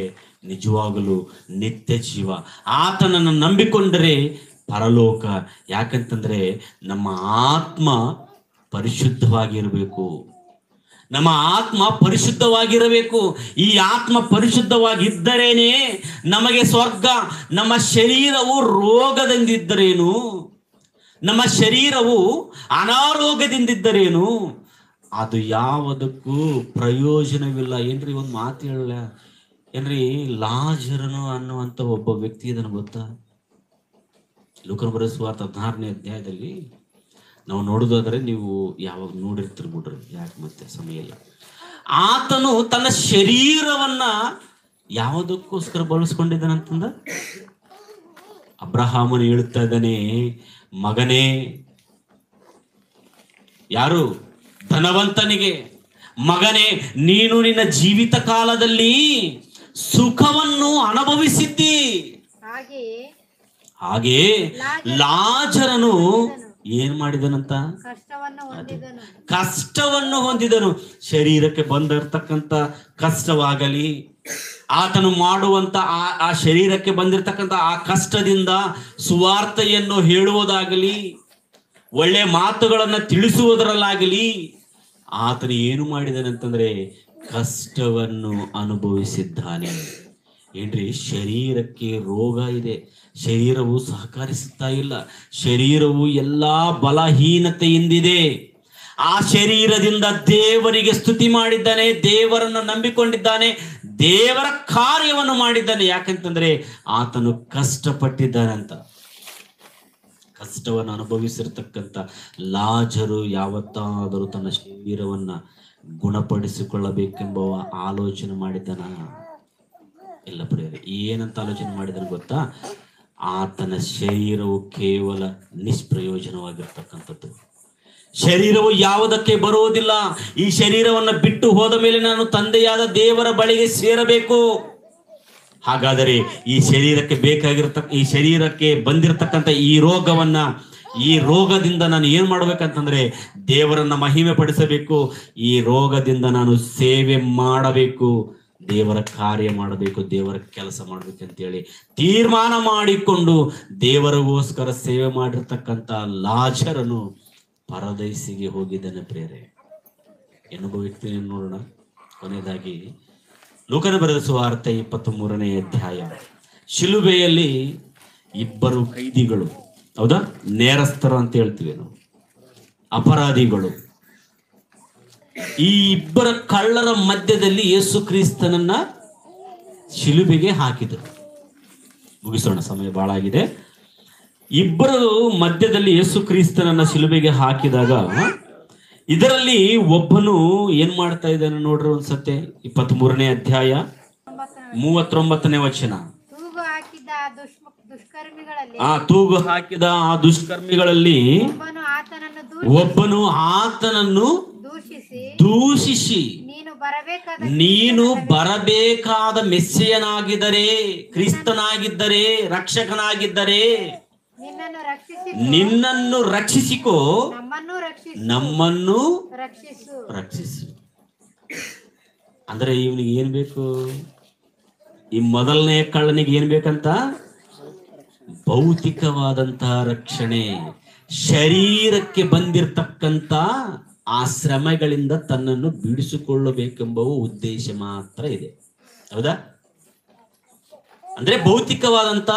ನಿಜವಾಗಲೂ ನಿತ್ಯ ಜೀವ, ಆತನನ್ನು ನಂಬಿಕೊಂಡರೆ ಪರಲೋಕ. ಯಾಕಂತಂದ್ರೆ ನಮ್ಮ ಆತ್ಮ ಪರಿಶುದ್ಧವಾಗಿರಬೇಕು, ನಮ್ಮ ಆತ್ಮ ಪರಿಶುದ್ಧವಾಗಿರಬೇಕು. ಈ ಆತ್ಮ ಪರಿಶುದ್ಧವಾಗಿದ್ದರೇನೆ ನಮಗೆ ಸ್ವರ್ಗ. ನಮ್ಮ ಶರೀರವು ರೋಗದಿಂದಿದ್ದರೇನು, ನಮ್ಮ ಶರೀರವು ಅನಾರೋಗ್ಯದಿಂದಿದ್ದರೇನು, ಅದು ಯಾವುದಕ್ಕೂ ಪ್ರಯೋಜನವಿಲ್ಲ. ಏನ್ರಿ ಒಂದು ಮಾತು ಹೇಳಲ್ಲ ಏನ್ರಿ, ಲಾಜರನು ಅನ್ನುವಂತ ಒಬ್ಬ ವ್ಯಕ್ತಿ ಇದನ್ನು ಗೊತ್ತಾ? ಲೂಕನ ಬರೆದ ಸುವಾರ್ತೆ 16ನೇ ಅಧ್ಯಾಯದಲ್ಲಿ ನಾವು ನೋಡುದಾದ್ರೆ, ನೀವು ಯಾವಾಗ ನೋಡಿರ್ತೀರಿ ಬಿಡ್ರಿ, ಯಾಕೆ ಮತ್ತೆ ಸಮಯ ಇಲ್ಲ. ಆತನು ತನ್ನ ಶರೀರವನ್ನ ಯಾವುದಕ್ಕೋಸ್ಕರ ಬಳಸ್ಕೊಂಡಿದ್ದಾನಂತಂದ, ಅಬ್ರಹಾಮನು ಹೇಳ್ತಾ ಇದ್ದಾನೆ, ಮಗನೇ, ಯಾರು? ಧನವಂತನಿಗೆ, ಮಗನೇ, ನೀನು ನಿನ್ನ ಜೀವಿತ ಕಾಲದಲ್ಲಿ ಸುಖವನ್ನು ಅನುಭವಿಸಿದ್ದಿ, ಹಾಗೆ ಲಾಜರನು ಏನ್ ಮಾಡಿದನಂತ? ಕಷ್ಟವನ್ನು ಹೊಂದಿದನು. ಶರೀರಕ್ಕೆ ಬಂದಿರತಕ್ಕಂತ ಕಷ್ಟವಾಗಲಿ, ಆತನು ಮಾಡುವಂತ ಆ ಶರೀರಕ್ಕೆ ಬಂದಿರತಕ್ಕಂತ ಆ ಕಷ್ಟದಿಂದ ಸುವಾರ್ತೆಯನ್ನು ಹೇಳುವುದಾಗಲಿ, ಒಳ್ಳೆ ಮಾತುಗಳನ್ನ ತಿಳಿಸುವುದರಲ್ಲಾಗಲಿ ಆತನು ಏನು ಮಾಡಿದನಂತಂದ್ರೆ ಕಷ್ಟವನ್ನು ಅನುಭವಿಸಿದ್ದಾನೆ. ಏನ್ರಿ, ಶರೀರಕ್ಕೆ ರೋಗ ಇದೆ, ಶರೀರವು ಸಹಕರಿಸುತ್ತಾ ಇಲ್ಲ, ಶರೀರವು ಎಲ್ಲಾ ಬಲಹೀನತೆಯಿಂದಿದೆ. ಆ ಶರೀರದಿಂದ ದೇವರಿಗೆ ಸ್ತುತಿ ಮಾಡಿದ್ದಾನೆ, ದೇವರನ್ನು ನಂಬಿಕೊಂಡಿದ್ದಾನೆ, ದೇವರ ಕಾರ್ಯವನ್ನು ಮಾಡಿದ್ದಾನೆ. ಯಾಕಂತಂದ್ರೆ ಆತನು ಕಷ್ಟಪಟ್ಟಿದ್ದಾನಂತ. ಕಷ್ಟವನ್ನು ಅನುಭವಿಸಿರ್ತಕ್ಕಂಥ ಲಾಜರು ಯಾವತ್ತಾದರೂ ತನ್ನ ಶರೀರವನ್ನ ಗುಣಪಡಿಸಿಕೊಳ್ಳಬೇಕೆಂಬ ಆಲೋಚನೆ ಮಾಡಿದ್ದಾನ? ಇಲ್ಲ ಪ್ರಿಯರೇ. ಏನಂತ ಆಲೋಚನೆ ಮಾಡಿದನು ಗೊತ್ತಾ? ಆತನ ಶರೀರವು ಕೇವಲ ನಿಷ್ಪ್ರಯೋಜನವಾಗಿರ್ತಕ್ಕಂಥದ್ದು. ಶರೀರವು ಯಾವುದಕ್ಕೆ ಬರುವುದಿಲ್ಲ. ಈ ಶರೀರವನ್ನು ಬಿಟ್ಟು ಹೋದ ಮೇಲೆ ನಾನು ತಂದೆಯಾದ ದೇವರ ಬಳಿಗೆ ಸೇರಬೇಕು. ಹಾಗಾದರೆ ಈ ಶರೀರಕ್ಕೆ ಈ ಶರೀರಕ್ಕೆ ಬಂದಿರತಕ್ಕಂಥ ಈ ರೋಗದಿಂದ ನಾನು ಏನ್ ಮಾಡ್ಬೇಕಂತಂದ್ರೆ ದೇವರನ್ನ ಮಹಿಮೆ ಪಡಿಸಬೇಕು. ಈ ರೋಗದಿಂದ ನಾನು ಸೇವೆ ಮಾಡಬೇಕು, ದೇವರ ಕಾರ್ಯ ಮಾಡಬೇಕು, ದೇವರ ಕೆಲಸ ಮಾಡ್ಬೇಕಂತೇಳಿ ತೀರ್ಮಾನ ಮಾಡಿಕೊಂಡು ದೇವರಿಗೋಸ್ಕರ ಸೇವೆ ಮಾಡಿರ್ತಕ್ಕಂಥ ಲಾಜರನು ಪರದೈಸಿಗೆ ಹೋಗಿದ್ದಾನೆ ಪ್ರಿಯರೇ. ಇನ್ನೊಬ್ಬ ವ್ಯಕ್ತಿ ನೋಡೋಣ. ಕೊನೆಯದಾಗಿ ಲೂಕನ ಬರೆದ ಸುವಾರ್ತೆ 23ನೇ ಅಧ್ಯಾಯ. ಶಿಲುಬೆಯಲ್ಲಿ ಇಬ್ಬರು ಕೈದಿಗಳು, ಹೌದಾ, ನೇರಸ್ಥರು ಅಂತ ಹೇಳ್ತೀವಿ ನಾವು, ಅಪರಾಧಿಗಳು. ಈ ಇಬ್ಬರ ಕಳ್ಳರ ಮಧ್ಯದಲ್ಲಿ ಯೇಸು ಕ್ರಿಸ್ತನನ್ನ ಶಿಲುಬೆಗೆ ಹಾಕಿದರು. ಮುಗಿಸೋಣ, ಸಮಯ ಬಹಳ ಆಗಿದೆ. ಇಬ್ಬರು ಮಧ್ಯದಲ್ಲಿ ಯೇಸು ಕ್ರಿಸ್ತನನ್ನ ಶಿಲುಬೆಗೆ ಹಾಕಿದಾಗ ಇದರಲ್ಲಿ ಒಬ್ಬನು ಏನ್ ಮಾಡ್ತಾ ಇದ್ದಾನೆ ನೋಡ್ರಿ ಒಂದ್ಸತ್ತೆ. 23ನೇ ಅಧ್ಯಾಯ 39ನೇ ವಚನ. ತೂಗು ಹಾಕಿದ ಆ ದುಷ್ಕರ್ಮಿಗಳಲ್ಲಿ ಒಬ್ಬನು ಆತನನ್ನು ದೂಷಿಸಿ, ನೀನು ಬರಬೇಕಾದ ಮೆಸ್ಸಿಯನಾಗಿದ್ದರೆ, ಕ್ರಿಸ್ತನಾಗಿದ್ದರೆ, ರಕ್ಷಕನಾಗಿದ್ದರೆ ನಿನ್ನನ್ನು ರಕ್ಷಿಸಿಕೋ, ನಮ್ಮನ್ನು ರಕ್ಷಿಸು. ಅಂದ್ರೆ ಇವನಿಗೆ ಏನ್ ಬೇಕು? ಈ ಮೊದಲನೇ ಕಳ್ಳನಿಗೆ ಏನ್ ಬೇಕಂತ? ಭೌತಿಕವಾದಂತಹ ರಕ್ಷಣೆ, ಶರೀರಕ್ಕೆ ಬಂದಿರತಕ್ಕಂತ ಆ ಶ್ರಮೆಗಳಿಂದ ತನ್ನನ್ನು ಬಿಡಿಸಿಕೊಳ್ಳಬೇಕೆಂಬ ಉದ್ದೇಶ ಮಾತ್ರ ಇದೆ. ಹೌದಾ? ಅಂದ್ರೆ ಭೌತಿಕವಾದಂತ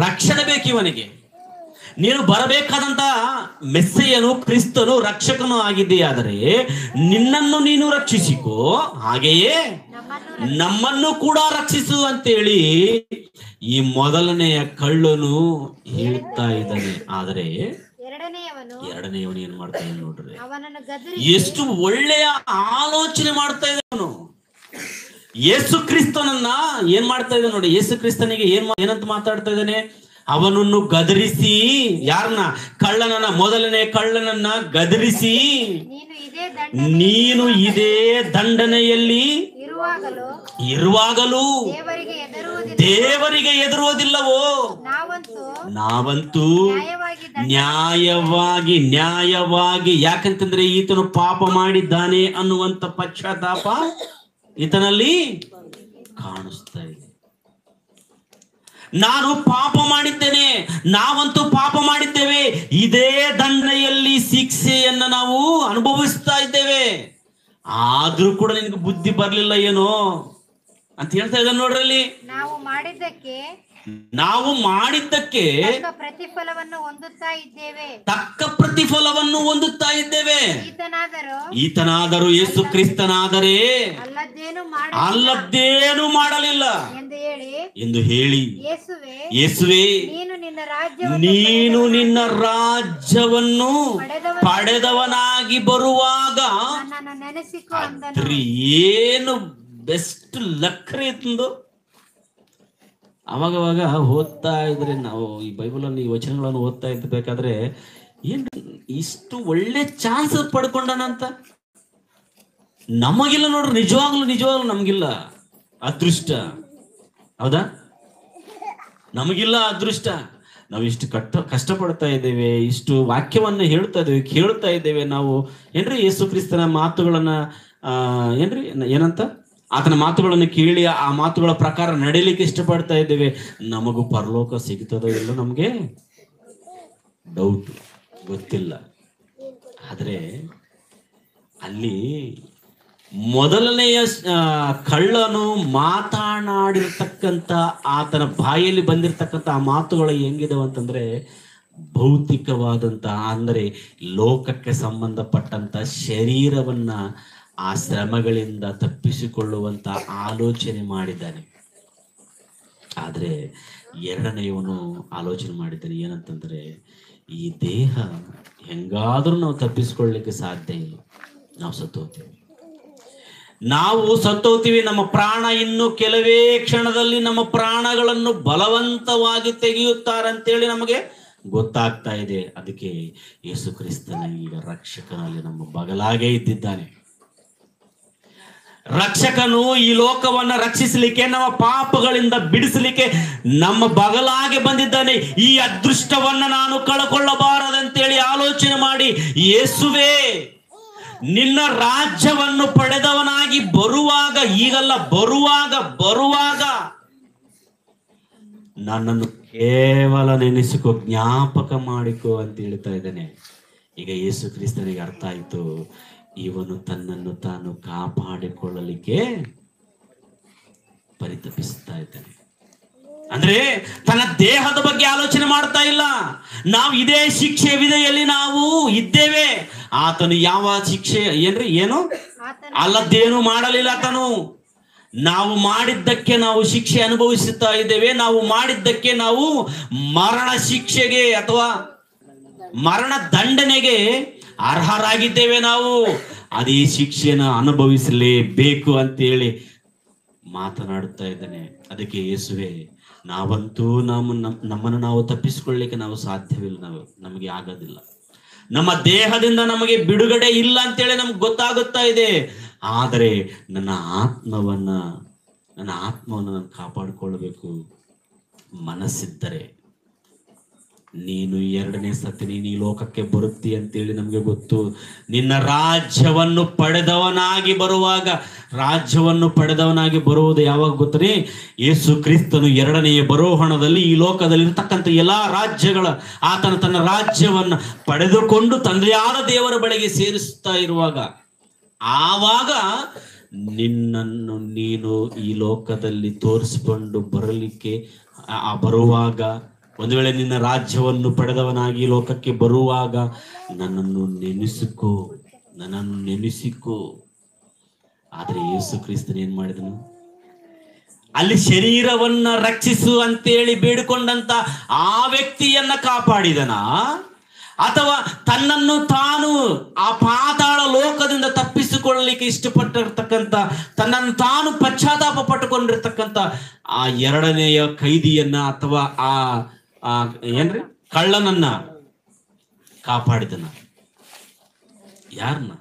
ರಕ್ಷಣೆ ಬೇಕು ಇವನಿಗೆ. ನೀನು ಬರಬೇಕಾದಂತ ಮೆಸ್ಸೆಯನು, ಕ್ರಿಸ್ತನು, ರಕ್ಷಕನು ಆಗಿದೆಯಾದರೆ ನಿನ್ನನ್ನು ನೀನು ರಕ್ಷಿಸಿಕೋ, ಹಾಗೆಯೇ ನಮ್ಮನ್ನು ಕೂಡ ರಕ್ಷಿಸು ಅಂತೇಳಿ ಈ ಮೊದಲನೆಯ ಕಳ್ಳನು ಹೇಳ್ತಾ ಇದ್ದಾನೆ. ಆದರೆ ಎರಡನೆಯವನು ಏನ್ ಮಾಡ್ತಾ ಇದ್ದಾನೆ ನೋಡ್ರಿ, ಎಷ್ಟು ಒಳ್ಳೆಯ ಆಲೋಚನೆ ಮಾಡ್ತಾ ಇದ್ದಾನು. ಯೇಸು ಕ್ರಿಸ್ತನನ್ನ ಏನ್ ಮಾಡ್ತಾ ಇದ್ದಾನೆ ನೋಡಿ. ಯೇಸು ಕ್ರಿಸ್ತನಿಗೆ ಏನಂತ ಮಾತಾಡ್ತಾ ಇದ್ದಾನೆ? ಅವನನ್ನು ಗದರಿಸಿ, ಯಾರನ್ನ? ಕಳ್ಳನನ್ನ, ಮೊದಲನೇ ಕಳ್ಳನನ್ನ ಗದರಿಸಿ, ನೀನು ಇದೇ ದಂಡನೆಯಲ್ಲಿ ಇರುವಾಗಲೂ ದೇವರಿಗೆ ಹೆದರುವುದಿಲ್ಲವೋ? ನಾವಂತೂ ನ್ಯಾಯವಾಗಿ, ಯಾಕಂತಂದ್ರೆ ಈತನು ಪಾಪ ಮಾಡಿದ್ದಾನೆ ಅನ್ನುವಂತ ಪಶ್ಚಾತ್ತಾಪ ಈತನಲ್ಲಿ ಕಾಣಿಸ್ತಾ ಇದೆ. ನಾನು ಪಾಪ ಮಾಡಿದ್ದೇನೆ, ನಾವಂತೂ ಪಾಪ ಮಾಡಿದ್ದೇವೆ, ಇದೇ ದಂಡನೆಯಲ್ಲಿ ಶಿಕ್ಷೆಯನ್ನ ನಾವು ಅನುಭವಿಸ್ತಾ ಇದ್ದೇವೆ, ಆದ್ರೂ ಕೂಡ ನಿನಗೆ ಬುದ್ಧಿ ಬರ್ಲಿಲ್ಲ ಏನೋ ಅಂತ ಹೇಳ್ತಾ ಇದ್ದಾನೆ ನೋಡ್ರಲ್ಲಿ. ನಾವು ಮಾಡಿದ್ದಕ್ಕೆ ತಕ್ಕ ಪ್ರತಿಫಲವನ್ನು ಹೊಂದುತ್ತಾ ಇದ್ದೇವೆ. ಈತನಾದರೂ ಯೇಸು ಕ್ರಿಸ್ತನಾದರೆ ಅಲ್ಲದ್ದೇನು ಮಾಡಲಿಲ್ಲ ಎಂದು ಹೇಳಿ, ಯೇಸುವೇ, ನೀನು ನಿನ್ನ ರಾಜ್ಯವನ್ನು ಪಡೆದವನಾಗಿ ಬರುವಾಗ ಏನು ಬೆಸ್ಟ್ ಲಕ್ರೆ ತಂದು ಅವಾಗವಾಗ ಓದ್ತಾ ಇದ್ರೆ ನಾವು ಈ ಬೈಬಲನ್ನು, ಈ ವಚನಗಳನ್ನು ಓದ್ತಾ ಇರ್ಬೇಕಾದ್ರೆ ಏನ್ ಇಷ್ಟು ಒಳ್ಳೆ ಚಾನ್ಸ್ ಪಡ್ಕೊಂಡನಂತ ನಮಗಿಲ್ಲ ನೋಡ್ರಿ. ನಿಜವಾಗ್ಲು ನಮಗಿಲ್ಲ ಅದೃಷ್ಟ. ಹೌದಾ? ನಮಗಿಲ್ಲ ಅದೃಷ್ಟ. ನಾವು ಇಷ್ಟು ಕಷ್ಟಪಡ್ತಾ ಇದ್ದೇವೆ, ಇಷ್ಟು ವಾಕ್ಯವನ್ನ ಕೇಳ್ತಾ ಇದ್ದೇವೆ ನಾವು. ಏನ್ರಿ ಯೇಸು ಕ್ರಿಸ್ತನ ಮಾತುಗಳನ್ನ ಏನ್ರಿ ಏನಂತ ಆತನ ಮಾತುಗಳನ್ನು ಕೇಳಿ ಆ ಮಾತುಗಳ ಪ್ರಕಾರ ನಡೀಲಿಕ್ಕೆ ಇಷ್ಟಪಡ್ತಾ ಇದ್ದೇವೆ. ನಮಗೂ ಪರಲೋಕ ಸಿಗ್ತದೋ ಇಲ್ಲೋ ನಮ್ಗೆ ಡೌಟ್, ಗೊತ್ತಿಲ್ಲ. ಆದ್ರೆ ಅಲ್ಲಿ ಮೊದಲನೆಯ ಕಳ್ಳನು ಮಾತನಾಡಿರ್ತಕ್ಕಂಥ ಆತನ ಬಾಯಲ್ಲಿ ಬಂದಿರತಕ್ಕಂಥ ಆ ಮಾತುಗಳು ಹೆಂಗಿದವು ಅಂತಂದ್ರೆ ಭೌತಿಕವಾದಂತಹ, ಅಂದರೆ ಲೋಕಕ್ಕೆ ಸಂಬಂಧಪಟ್ಟಂತ ಶರೀರವನ್ನ ಆ ಶ್ರಮಗಳಿಂದ ತಪ್ಪಿಸಿಕೊಳ್ಳುವಂತ ಆಲೋಚನೆ ಮಾಡಿದ್ದಾನೆ. ಆದ್ರೆ ಎರಡನೆಯವನು ಆಲೋಚನೆ ಮಾಡಿದ್ದಾನೆ ಏನಂತಂದ್ರೆ, ಈ ದೇಹ ಹೆಂಗಾದ್ರೂ ನಾವು ತಪ್ಪಿಸ್ಕೊಳ್ಳಿಕ್ಕೆ ಸಾಧ್ಯ ಇಲ್ಲ, ನಾವು ಸತ್ತೋಗ್ತೀವಿ. ನಮ್ಮ ಪ್ರಾಣ ಇನ್ನು ಕೆಲವೇ ಕ್ಷಣದಲ್ಲಿ ನಮ್ಮ ಪ್ರಾಣಗಳನ್ನು ಬಲವಂತವಾಗಿ ತೆಗೆಯುತ್ತಾರಂತೇಳಿ ನಮಗೆ ಗೊತ್ತಾಗ್ತಾ ಇದೆ. ಅದಕ್ಕೆ ಯೇಸು ಕ್ರಿಸ್ತನ ಈಗ ರಕ್ಷಕನಲ್ಲಿ ನಮ್ಮ ಬಗಲಾಗೆ ಇದ್ದಿದ್ದಾನೆ. ರಕ್ಷಕನು ಈ ಲೋಕವನ್ನ ರಕ್ಷಿಸಲಿಕ್ಕೆ, ನಮ್ಮ ಪಾಪಗಳಿಂದ ಬಿಡಿಸಲಿಕ್ಕೆ ನಮ್ಮ ಬಗಲಾಗೆ ಬಂದಿದ್ದಾನೆ. ಈ ಅದೃಷ್ಟವನ್ನ ನಾನು ಕಳಕೊಳ್ಳಬಾರದಂತೇಳಿ ಆಲೋಚನೆ ಮಾಡಿ, ಯೇಸುವೇ ನಿನ್ನ ರಾಜ್ಯವನ್ನು ಪಡೆದವನಾಗಿ ಬರುವಾಗ, ಈಗಲ್ಲ ಬರುವಾಗ ನನ್ನನ್ನು ಕೇವಲ ನೆನೆಸಿಕೋ, ಜ್ಞಾಪಕ ಮಾಡಿಕೋ ಅಂತ ಹೇಳ್ತಾ ಇದ್ದಾನೆ. ಈಗ ಯೇಸು ಕ್ರಿಸ್ತನಿಗೆ ಅರ್ಥ ಆಯ್ತು, ಇವನು ತನ್ನನ್ನು ತಾನು ಕಾಪಾಡಿಕೊಳ್ಳಲಿಕ್ಕೆ ಪರಿತಪಿಸ್ತಾ ಇದ್ದಾನೆ. ಅಂದ್ರೆ ತನ್ನ ದೇಹದ ಬಗ್ಗೆ ಆಲೋಚನೆ ಮಾಡ್ತಾ ಇಲ್ಲ. ನಾವು ಇದೇ ಶಿಕ್ಷೆ ವಿಧೆಯಲ್ಲಿ ನಾವು ಇದ್ದೇವೆ. ಆತನು ಯಾವ ಶಿಕ್ಷೆ ಏನು ಅಲ್ಲದ್ದೇನು ಮಾಡಲಿಲ್ಲ. ಆತನು ನಾವು ಮಾಡಿದ್ದಕ್ಕೆ ನಾವು ಶಿಕ್ಷೆ ಅನುಭವಿಸುತ್ತಾ ಇದ್ದೇವೆ. ನಾವು ಮಾಡಿದ್ದಕ್ಕೆ ನಾವು ಮರಣ ಶಿಕ್ಷೆಗೆ ಅಥವಾ ಮರಣ ದಂಡನೆಗೆ ಅರ್ಹರಾಗಿದ್ದೇವೆ. ನಾವು ಅದೇ ಶಿಕ್ಷೆನ ಅನುಭವಿಸಲೇಬೇಕು ಅಂತೇಳಿ ಮಾತನಾಡುತ್ತಾ ಇದ್ದಾನೆ. ಅದಕ್ಕೆ ಯೇಸುವೆ, ನಾವಂತೂ ನಮ್ಮನ್ನು ನಾವು ತಪ್ಪಿಸಿಕೊಳ್ಳಲಿಕ್ಕೆ ನಾವು ಸಾಧ್ಯವಿಲ್ಲ, ನಮಗೆ ಆಗೋದಿಲ್ಲ. ನಮ್ಮ ದೇಹದಿಂದ ನಮಗೆ ಬಿಡುಗಡೆ ಇಲ್ಲ ಅಂತೇಳಿ ನಮ್ಗೆ ಗೊತ್ತಾಗುತ್ತಾ ಇದೆ. ಆದರೆ ನನ್ನ ಆತ್ಮವನ್ನು ನಾನು ಕಾಪಾಡಿಕೊಳ್ಳಬೇಕು ಮನಸ್ಸಿದ್ದರೆ, ನೀನು ಎರಡನೇ ಸತಿ ನೀನು ಈ ಲೋಕಕ್ಕೆ ಬರುತ್ತಿ ಅಂತೇಳಿ ನಮಗೆ ಗೊತ್ತು. ನಿನ್ನ ರಾಜ್ಯವನ್ನು ಪಡೆದವನಾಗಿ ಬರುವುದು ಯಾವಾಗ ಗೊತ್ತರಿ? ಯೇಸು ಕ್ರಿಸ್ತನು ಎರಡನೆಯ ಬರೋಹಣದಲ್ಲಿ ಈ ಲೋಕದಲ್ಲಿ ಇರತಕ್ಕಂಥ ಎಲ್ಲಾ ರಾಜ್ಯಗಳ ಆತನ ತನ್ನ ರಾಜ್ಯವನ್ನ ಪಡೆದುಕೊಂಡು ತಂದೆಯಾದ ದೇವರ ಬಳಿಗೆ ಸೇರಿಸುತ್ತಾ ಇರುವಾಗ, ಆವಾಗ ನಿನ್ನನ್ನು ನೀನು ಈ ಲೋಕದಲ್ಲಿ ತೋರಿಸಿಕೊಂಡು ಬರಲಿಕ್ಕೆ ಬರುವಾಗ, ಒಂದು ವೇಳೆ ನಿನ್ನ ರಾಜ್ಯವನ್ನು ಪಡೆದವನಾಗಿ ಲೋಕಕ್ಕೆ ಬರುವಾಗ ನನ್ನನ್ನು ನೆನೆಸಿಕೋ. ಆದ್ರೆ ಯೇಸು ಕ್ರಿಸ್ತನು ಏನ್ ಮಾಡಿದನು? ಅಲ್ಲಿ ಶರೀರವನ್ನ ರಕ್ಷಿಸು ಅಂತೇಳಿ ಬೇಡಿಕೊಂಡಂತ ಆ ವ್ಯಕ್ತಿಯನ್ನ ಕಾಪಾಡಿದನ, ಅಥವಾ ತನ್ನನ್ನು ತಾನು ಆ ಪಾತಾಳ ಲೋಕದಿಂದ ತಪ್ಪಿಸಿಕೊಳ್ಳಲಿಕ್ಕೆ ಇಷ್ಟಪಟ್ಟಿರ್ತಕ್ಕಂಥ, ತನ್ನನ್ನು ತಾನು ಪಶ್ಚಾತ್ತಾಪ ಪಟ್ಟುಕೊಂಡಿರ್ತಕ್ಕಂಥ ಆ ಎರಡನೆಯ ಕೈದಿಯನ್ನ ಅಥವಾ ಆ ಕಳ್ಳನನ್ನ ಕಾಪಾಡಿದನ? ಯಾರನ್ನ?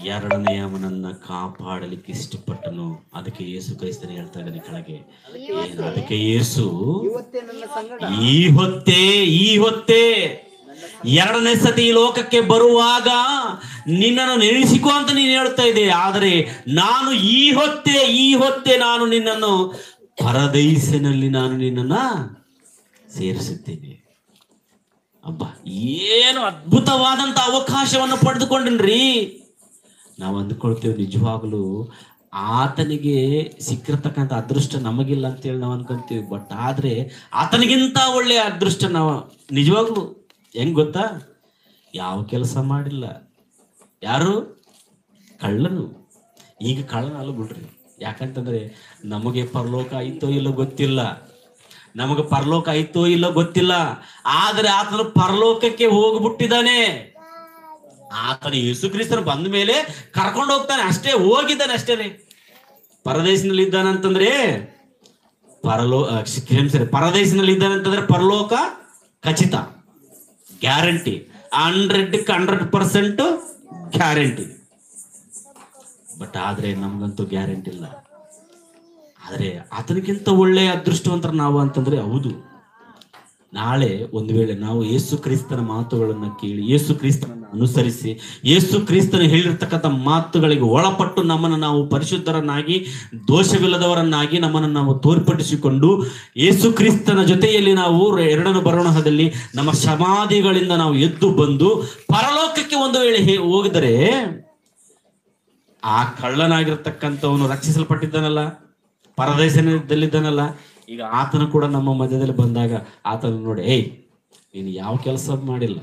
ಎರಡನೆಯವನನ್ನ ಕಾಪಾಡಲಿಕ್ಕೆ ಇಷ್ಟಪಟ್ಟನು. ಅದಕ್ಕೆ ಯೇಸು ಕ್ರಿಸ್ತನು ಹೇಳ್ತಾ ಇದ್ದಾನೆ ಕೆಳಗೆ, ಅದಕ್ಕೆ ಯೇಸು ಈ ಹೊತ್ತೇ ಎರಡನೇ ಸತಿ ಈ ಲೋಕಕ್ಕೆ ಬರುವಾಗ ನಿನ್ನನ್ನು ನೆನೆಸಿಕೋ ಅಂತ ನೀನು ಹೇಳ್ತಾ ಇದ್ದೆ. ಆದರೆ ನಾನು ಈ ಹೊತ್ತೇ ನಾನು ನಿನ್ನನ್ನು ಪರದೈಸಿನಲ್ಲಿ ನಾನು ನಿನ್ನನ್ನ ಸೇರಿಸುತ್ತೇನೆ. ಅಬ್ಬಾ, ಏನು ಅದ್ಭುತವಾದಂತ ಅವಕಾಶವನ್ನು ಪಡೆದುಕೊಂಡ್ರಿ. ನಾವು ಅಂದ್ಕೊಳ್ತೇವೆ ನಿಜವಾಗ್ಲೂ ಆತನಿಗೆ ಸಿಕ್ಕಿರ್ತಕ್ಕಂಥ ಅದೃಷ್ಟ ನಮಗಿಲ್ಲ ಅಂತೇಳಿ ನಾವು ಅನ್ಕೊಂತೀವಿ. ಬಟ್ ಆದ್ರೆ ಆತನಿಗಿಂತ ಒಳ್ಳೆಯ ಅದೃಷ್ಟ ನಾವು ನಿಜವಾಗ್ಲೂ ಹೆಂಗ್ ಗೊತ್ತಾ? ಯಾವ ಕೆಲಸ ಮಾಡಿಲ್ಲ. ಯಾರು? ಕಳ್ಳನು. ಈಗ ಕಳ್ಳನಲ್ಲ ಬಿಡ್ರಿ. ಯಾಕಂತಂದ್ರೆ ನಮಗೆ ಪರಲೋಕ ಆಯ್ತೋ ಇಲ್ಲೋ ಗೊತ್ತಿಲ್ಲ. ಆದ್ರೆ ಆತನು ಪರಲೋಕಕ್ಕೆ ಹೋಗ್ಬಿಟ್ಟಿದ್ದಾನೆ. ಆತನು ಯೇಸು ಕ್ರಿಸ್ತನು ಬಂದ ಮೇಲೆ ಕರ್ಕೊಂಡು ಹೋಗ್ತಾನೆ ಅಷ್ಟೇ, ಹೋಗಿದ್ದಾನೆ ಅಷ್ಟೇ ರೀ. ಪರದೇಶನಲ್ಲಿ ಇದ್ದಾನಂತಂದ್ರೆ ಪರದೇಶನಲ್ಲಿ ಪರಲೋಕ ಖಚಿತ, ಗ್ಯಾರಂಟಿ, 100% ಗ್ಯಾರಂಟಿ. ಬಟ್ ಆದ್ರೆ ನಮ್ಗಂತೂ ಗ್ಯಾರಂಟಿ ಇಲ್ಲ. ಆದ್ರೆ ಆತನಿಗಿಂತ ಒಳ್ಳೆಯ ಅದೃಷ್ಟವಂತರ ನಾವು ಅಂತಂದ್ರೆ ಹೌದು. ನಾಳೆ ಒಂದು ವೇಳೆ ನಾವು ಯೇಸು ಕ್ರಿಸ್ತನ ಮಾತುಗಳನ್ನ ಕೇಳಿ, ಯೇಸು ಕ್ರಿಸ್ತನನ್ನು ಅನುಸರಿಸಿ, ಯೇಸು ಕ್ರಿಸ್ತನ ಹೇಳಿರ್ತಕ್ಕಂಥ ಮಾತುಗಳಿಗೆ ಒಳಪಟ್ಟು ನಮ್ಮನ್ನು ನಾವು ಪರಿಶುದ್ಧರನ್ನಾಗಿ, ದೋಷವಿಲ್ಲದವರನ್ನಾಗಿ ನಮ್ಮನ್ನು ನಾವು ತೋರ್ಪಡಿಸಿಕೊಂಡು ಯೇಸು ಕ್ರಿಸ್ತನ ಜೊತೆಯಲ್ಲಿ ನಾವು ಎರಡನೇ ಬರೋಣದಲ್ಲಿ ನಮ್ಮ ಸಮಾಧಿಗಳಿಂದ ನಾವು ಎದ್ದು ಬಂದು ಪರಲೋಕಕ್ಕೆ ಒಂದು ವೇಳೆ ಹೋಗಿದರೆ, ಆ ಕಳ್ಳನಾಗಿರ್ತಕ್ಕಂಥವನು ರಕ್ಷಿಸಲ್ಪಟ್ಟಿದ್ದಾನಲ್ಲ, ಪರದೇಶದಲ್ಲಿದ್ದಾನಲ್ಲ, ಈಗ ಆತನು ಕೂಡ ನಮ್ಮ ಮಧ್ಯದಲ್ಲಿ ಬಂದಾಗ ಆತನು ನೋಡಿ, ನೀನು ಯಾವ ಕೆಲಸ ಮಾಡಿಲ್ಲ,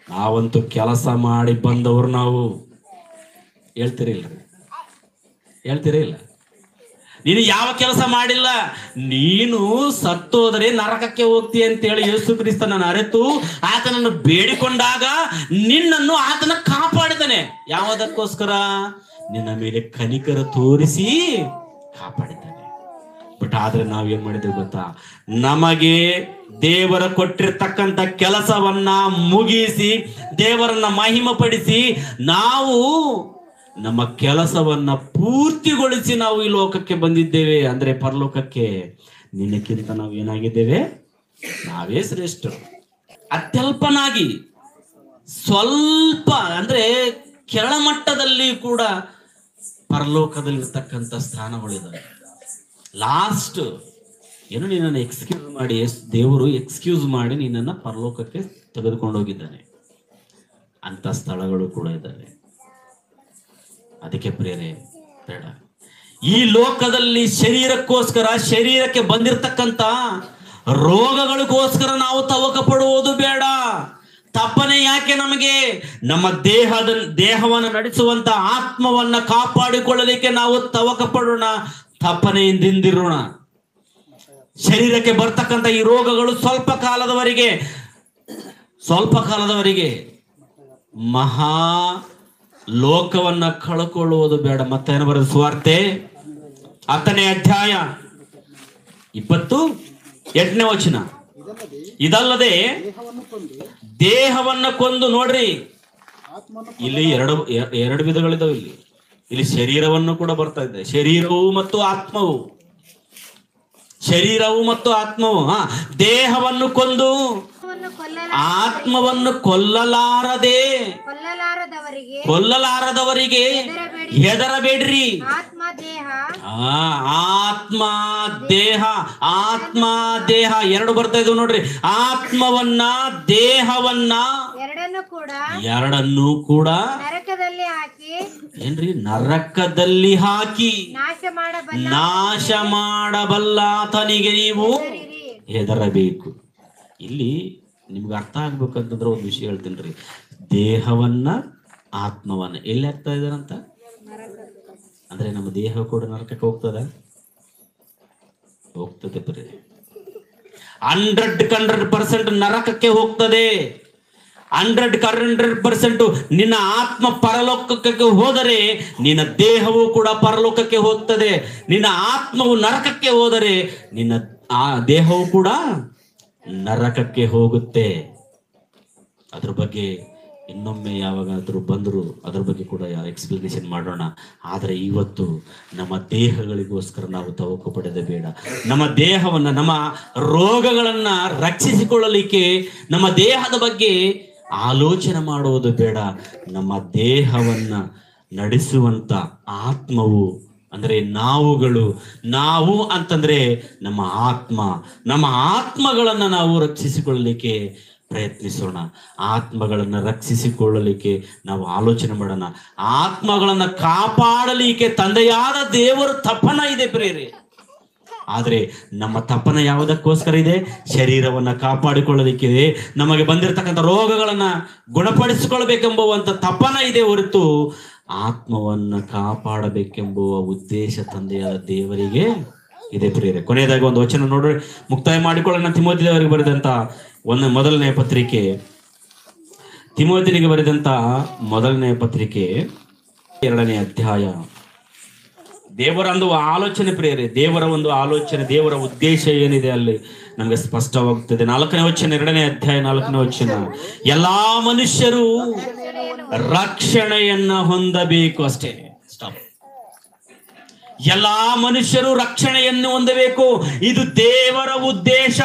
ನಾವಂತೂ ಕೆಲಸ ಮಾಡಿ ಬಂದವರು ನಾವು, ಹೇಳ್ತೀರಿ ಇಲ್ಲ? ಹೇಳ್ತೀರಿ ಇಲ್ಲ? ನೀನು ಯಾವ ಕೆಲಸ ಮಾಡಿಲ್ಲ, ನೀನು ಸತ್ತೋದರೆ ನರಕಕ್ಕೆ ಹೋಗ್ತೀಯ ಅಂತೇಳಿ ಯೇಸು ಕ್ರಿಸ್ತನನ್ನು ಅರಿತು ಆತನನ್ನು ಬೇಡಿಕೊಂಡಾಗ ನಿನ್ನನ್ನು ಆತನ ಕಾಪಾಡಿದ್ದಾನೆ. ಯಾವುದಕ್ಕೋಸ್ಕರ? ನಿನ್ನ ಮೇಲೆ ಕನಿಕರ ತೋರಿಸಿ ಕಾಪಾಡಿದ್ದಾನೆ. ಬಟ್ ಆದ್ರೆ ನಾವೇನ್ ಮಾಡಿದ್ದೇವೆ ಗೊತ್ತಾ? ನಮಗೆ ದೇವರ ಕೊಟ್ಟಿರ್ತಕ್ಕಂಥ ಕೆಲಸವನ್ನ ಮುಗಿಸಿ ದೇವರನ್ನ ಮಹಿಮಪಡಿಸಿ ನಾವು ನಮ್ಮ ಕೆಲಸವನ್ನ ಪೂರ್ತಿಗೊಳಿಸಿ ನಾವು ಈ ಲೋಕಕ್ಕೆ ಬಂದಿದ್ದೇವೆ. ಅಂದ್ರೆ ಪರಲೋಕಕ್ಕೆ. ನಿನ್ನಕ್ಕಿಂತ ನಾವು ಏನಾಗಿದ್ದೇವೆ? ನಾವೇ ಶ್ರೇಷ್ಠರು. ಅತ್ಯಲ್ಪನಾಗಿ ಸ್ವಲ್ಪ ಅಂದ್ರೆ ಕೆಳಮಟ್ಟದಲ್ಲಿ ಕೂಡ ಪರಲೋಕದಲ್ಲಿರ್ತಕ್ಕಂಥ ಸ್ಥಾನಗಳಿದ್ದಾವೆ. ಲಾಸ್ಟ್ ಏನು ನಿನ್ನನ್ನು ಎಕ್ಸ್ಕ್ಯೂಸ್ ಮಾಡಿ, ದೇವರು ಎಕ್ಸ್ಕ್ಯೂಸ್ ಮಾಡಿ ನಿನ್ನನ್ನು ಪರಲೋಕಕ್ಕೆ ತೆಗೆದುಕೊಂಡು ಹೋಗಿದ್ದಾನೆ. ಅಂತ ಸ್ಥಳಗಳು ಕೂಡ ಇದ್ದಾವೆ. ಅದಕ್ಕೆ ಪ್ರೇರೆ ಬೇಡ. ಈ ಲೋಕದಲ್ಲಿ ಶರೀರಕ್ಕೋಸ್ಕರ, ಶರೀರಕ್ಕೆ ಬಂದಿರತಕ್ಕಂತ ರೋಗಗಳಿಗೋಸ್ಕರ ನಾವು ತವಕ ಪಡುವುದು ಬೇಡ. ತಪ್ಪನೆ ಯಾಕೆ ನಮಗೆ? ನಮ್ಮ ದೇಹವನ್ನು ನಡೆಸುವಂತ ಆತ್ಮವನ್ನ ಕಾಪಾಡಿಕೊಳ್ಳಲಿಕ್ಕೆ ನಾವು ತವಕ ಪಡೋಣ, ತಪ್ಪನೆಯಿಂದಿರೋಣ. ಶರೀರಕ್ಕೆ ಬರ್ತಕ್ಕಂಥ ಈ ರೋಗಗಳು ಸ್ವಲ್ಪ ಕಾಲದವರೆಗೆ ಮಹಾ ಲೋಕವನ್ನ ಕಳ್ಕೊಳ್ಳುವುದು ಬೇಡ. ಮತ್ತೇನು ಬರೋದು? ಸುವಾರ್ತೆ 10ನೇ ಅಧ್ಯಾಯ 28ನೇ ವಚನ. ಇದಲ್ಲದೆ ದೇಹವನ್ನ ಕೊಂದು, ನೋಡ್ರಿ ಇಲ್ಲಿ ಎರಡು ವಿಧಗಳಿದಾವೆ. ಇಲ್ಲಿ ಶರೀರವನ್ನು ಕೂಡ ಬರ್ತಾ ಇದೆ. ಶರೀರವು ಮತ್ತು ಆತ್ಮವು ದೇಹವನ್ನು ಕೊಂದು ಆತ್ಮವನ್ನು ಕೊಲ್ಲಲಾರದವರಿಗೆ ಹೆದರಬೇಡ್ರಿ. ಆತ್ಮ ದೇಹ ಎರಡು ಬರ್ತಾ ಇದ್ವು ನೋಡ್ರಿ. ಆತ್ಮವನ್ನ ದೇಹವನ್ನ ಎರಡನ್ನೂ ಕೂಡ ಏನ್ರಿ? ನರಕದಲ್ಲಿ ಹಾಕಿ ನಾಶ ಮಾಡಬಲ್ಲ ಆತನಿಗೆ ನೀವು ಹೆದರಬೇಕು. ಇಲ್ಲಿ ನಿಮ್ಗೆ ಅರ್ಥ ಆಗ್ಬೇಕಂತಂದ್ರೆ ಒಂದು ವಿಷಯ ಹೇಳ್ತೀನಿ. ದೇಹವನ್ನ ಆತ್ಮವನ್ನ ಎಲ್ಲಿ ಹಾಕ್ತಾ ಇದಾರಂತ? ಅಂದ್ರೆ ನಮ್ಮ ದೇಹ ಕೂಡ ನರಕಕ್ಕೆ ಹೋಗ್ತದೆ ಬರೀ 100% ನರಕಕ್ಕೆ ಹೋಗ್ತದೆ. 100% ನಿನ್ನ ಆತ್ಮ ಪರಲೋಕಕ್ಕೆ ಹೋದರೆ ನಿನ್ನ ದೇಹವು ಕೂಡ ಪರಲೋಕಕ್ಕೆ ಹೋಗ್ತದೆ. ನಿನ್ನ ಆತ್ಮವು ನರಕಕ್ಕೆ ಹೋದರೆ ನಿನ್ನ ದೇಹವು ಕೂಡ ನರಕಕ್ಕೆ ಹೋಗುತ್ತೆ. ಅದ್ರ ಬಗ್ಗೆ ಇನ್ನೊಮ್ಮೆ ಯಾವಾಗಾದ್ರೂ ಬಂದ್ರು ಅದ್ರ ಬಗ್ಗೆ ಕೂಡ ಎಕ್ಸ್ಪ್ಲನೇಷನ್ ಮಾಡೋಣ. ಆದರೆ ಇವತ್ತು ನಮ್ಮ ದೇಹಗಳಿಗೋಸ್ಕರ ನಾವು ತವಕ ಪಡೆದ ಬೇಡ. ನಮ್ಮ ದೇಹವನ್ನ, ನಮ್ಮ ರೋಗಗಳನ್ನ ರಕ್ಷಿಸಿಕೊಳ್ಳಲಿಕ್ಕೆ ನಮ್ಮ ದೇಹದ ಬಗ್ಗೆ ಆಲೋಚನೆ ಮಾಡುವುದು ಬೇಡ. ನಮ್ಮ ದೇಹವನ್ನ ನಡೆಸುವಂತ ಆತ್ಮವು ಅಂದ್ರೆ ನಾವು ಅಂತಂದ್ರೆ ನಮ್ಮ ಆತ್ಮಗಳನ್ನ ನಾವು ರಕ್ಷಿಸಿಕೊಳ್ಳಲಿಕ್ಕೆ ಪ್ರಯತ್ನಿಸೋಣ. ಆತ್ಮಗಳನ್ನ ರಕ್ಷಿಸಿಕೊಳ್ಳಲಿಕ್ಕೆ ನಾವು ಆಲೋಚನೆ ಮಾಡೋಣ. ಆತ್ಮಗಳನ್ನ ಕಾಪಾಡಲಿಕ್ಕೆ ತಂದೆಯಾದ ದೇವರ ತಪನ ಇದೆ ಪ್ರೇರೆ. ಆದ್ರೆ ನಮ್ಮ ತಪನ ಯಾವುದಕ್ಕೋಸ್ಕರ ಇದೆ? ಶರೀರವನ್ನ ಕಾಪಾಡಿಕೊಳ್ಳಲಿಕ್ಕೆ, ನಮಗೆ ಬಂದಿರತಕ್ಕಂಥ ರೋಗಗಳನ್ನ ಗುಣಪಡಿಸಿಕೊಳ್ಬೇಕೆಂಬುವಂತ ತಪನ ಇದೆ ಹೊರತು ಆತ್ಮವನ್ನ ಕಾಪಾಡಬೇಕೆಂಬುವ ಉದ್ದೇಶ ತಂದೆಯಾದ ದೇವರಿಗೆ ಇದೆ ಪ್ರಿಯರೇ. ಕೊನೆಯದಾಗಿ ಒಂದು ವಚನ ನೋಡ್ರಿ, ಮುಕ್ತಾಯ ಮಾಡಿಕೊಳ್ಳೋಣ. ತಿಮೋತಿಯವರಿಗೆ ಬರೆದಂತ ಮೊದಲನೇ ಪತ್ರಿಕೆ, ತಿಮೋತಿನಿಗೆ ಬರೆದಂತ ಮೊದಲನೇ ಪತ್ರಿಕೆ 2ನೇ ಅಧ್ಯಾಯ. ದೇವರ ಒಂದು ಆಲೋಚನೆ ಪ್ರಿಯರೇ, ದೇವರ ಒಂದು ಆಲೋಚನೆ, ದೇವರ ಉದ್ದೇಶ ಏನಿದೆ ಅಲ್ಲಿ ನಮಗೆ ಸ್ಪಷ್ಟವಾಗುತ್ತದೆ. 4ನೇ ವಚನ, 2ನೇ ಅಧ್ಯಾಯ 4ನೇ ವಚನ. ಎಲ್ಲಾ ಮನುಷ್ಯರು ರಕ್ಷಣೆಯನ್ನ ಹೊಂದಬೇಕು. ಅಷ್ಟೇ, ಸ್ಟಾಪ್. ಎಲ್ಲಾ ಮನುಷ್ಯರು ರಕ್ಷಣೆಯನ್ನು ಹೊಂದಬೇಕು. ಇದು ದೇವರ ಉದ್ದೇಶ.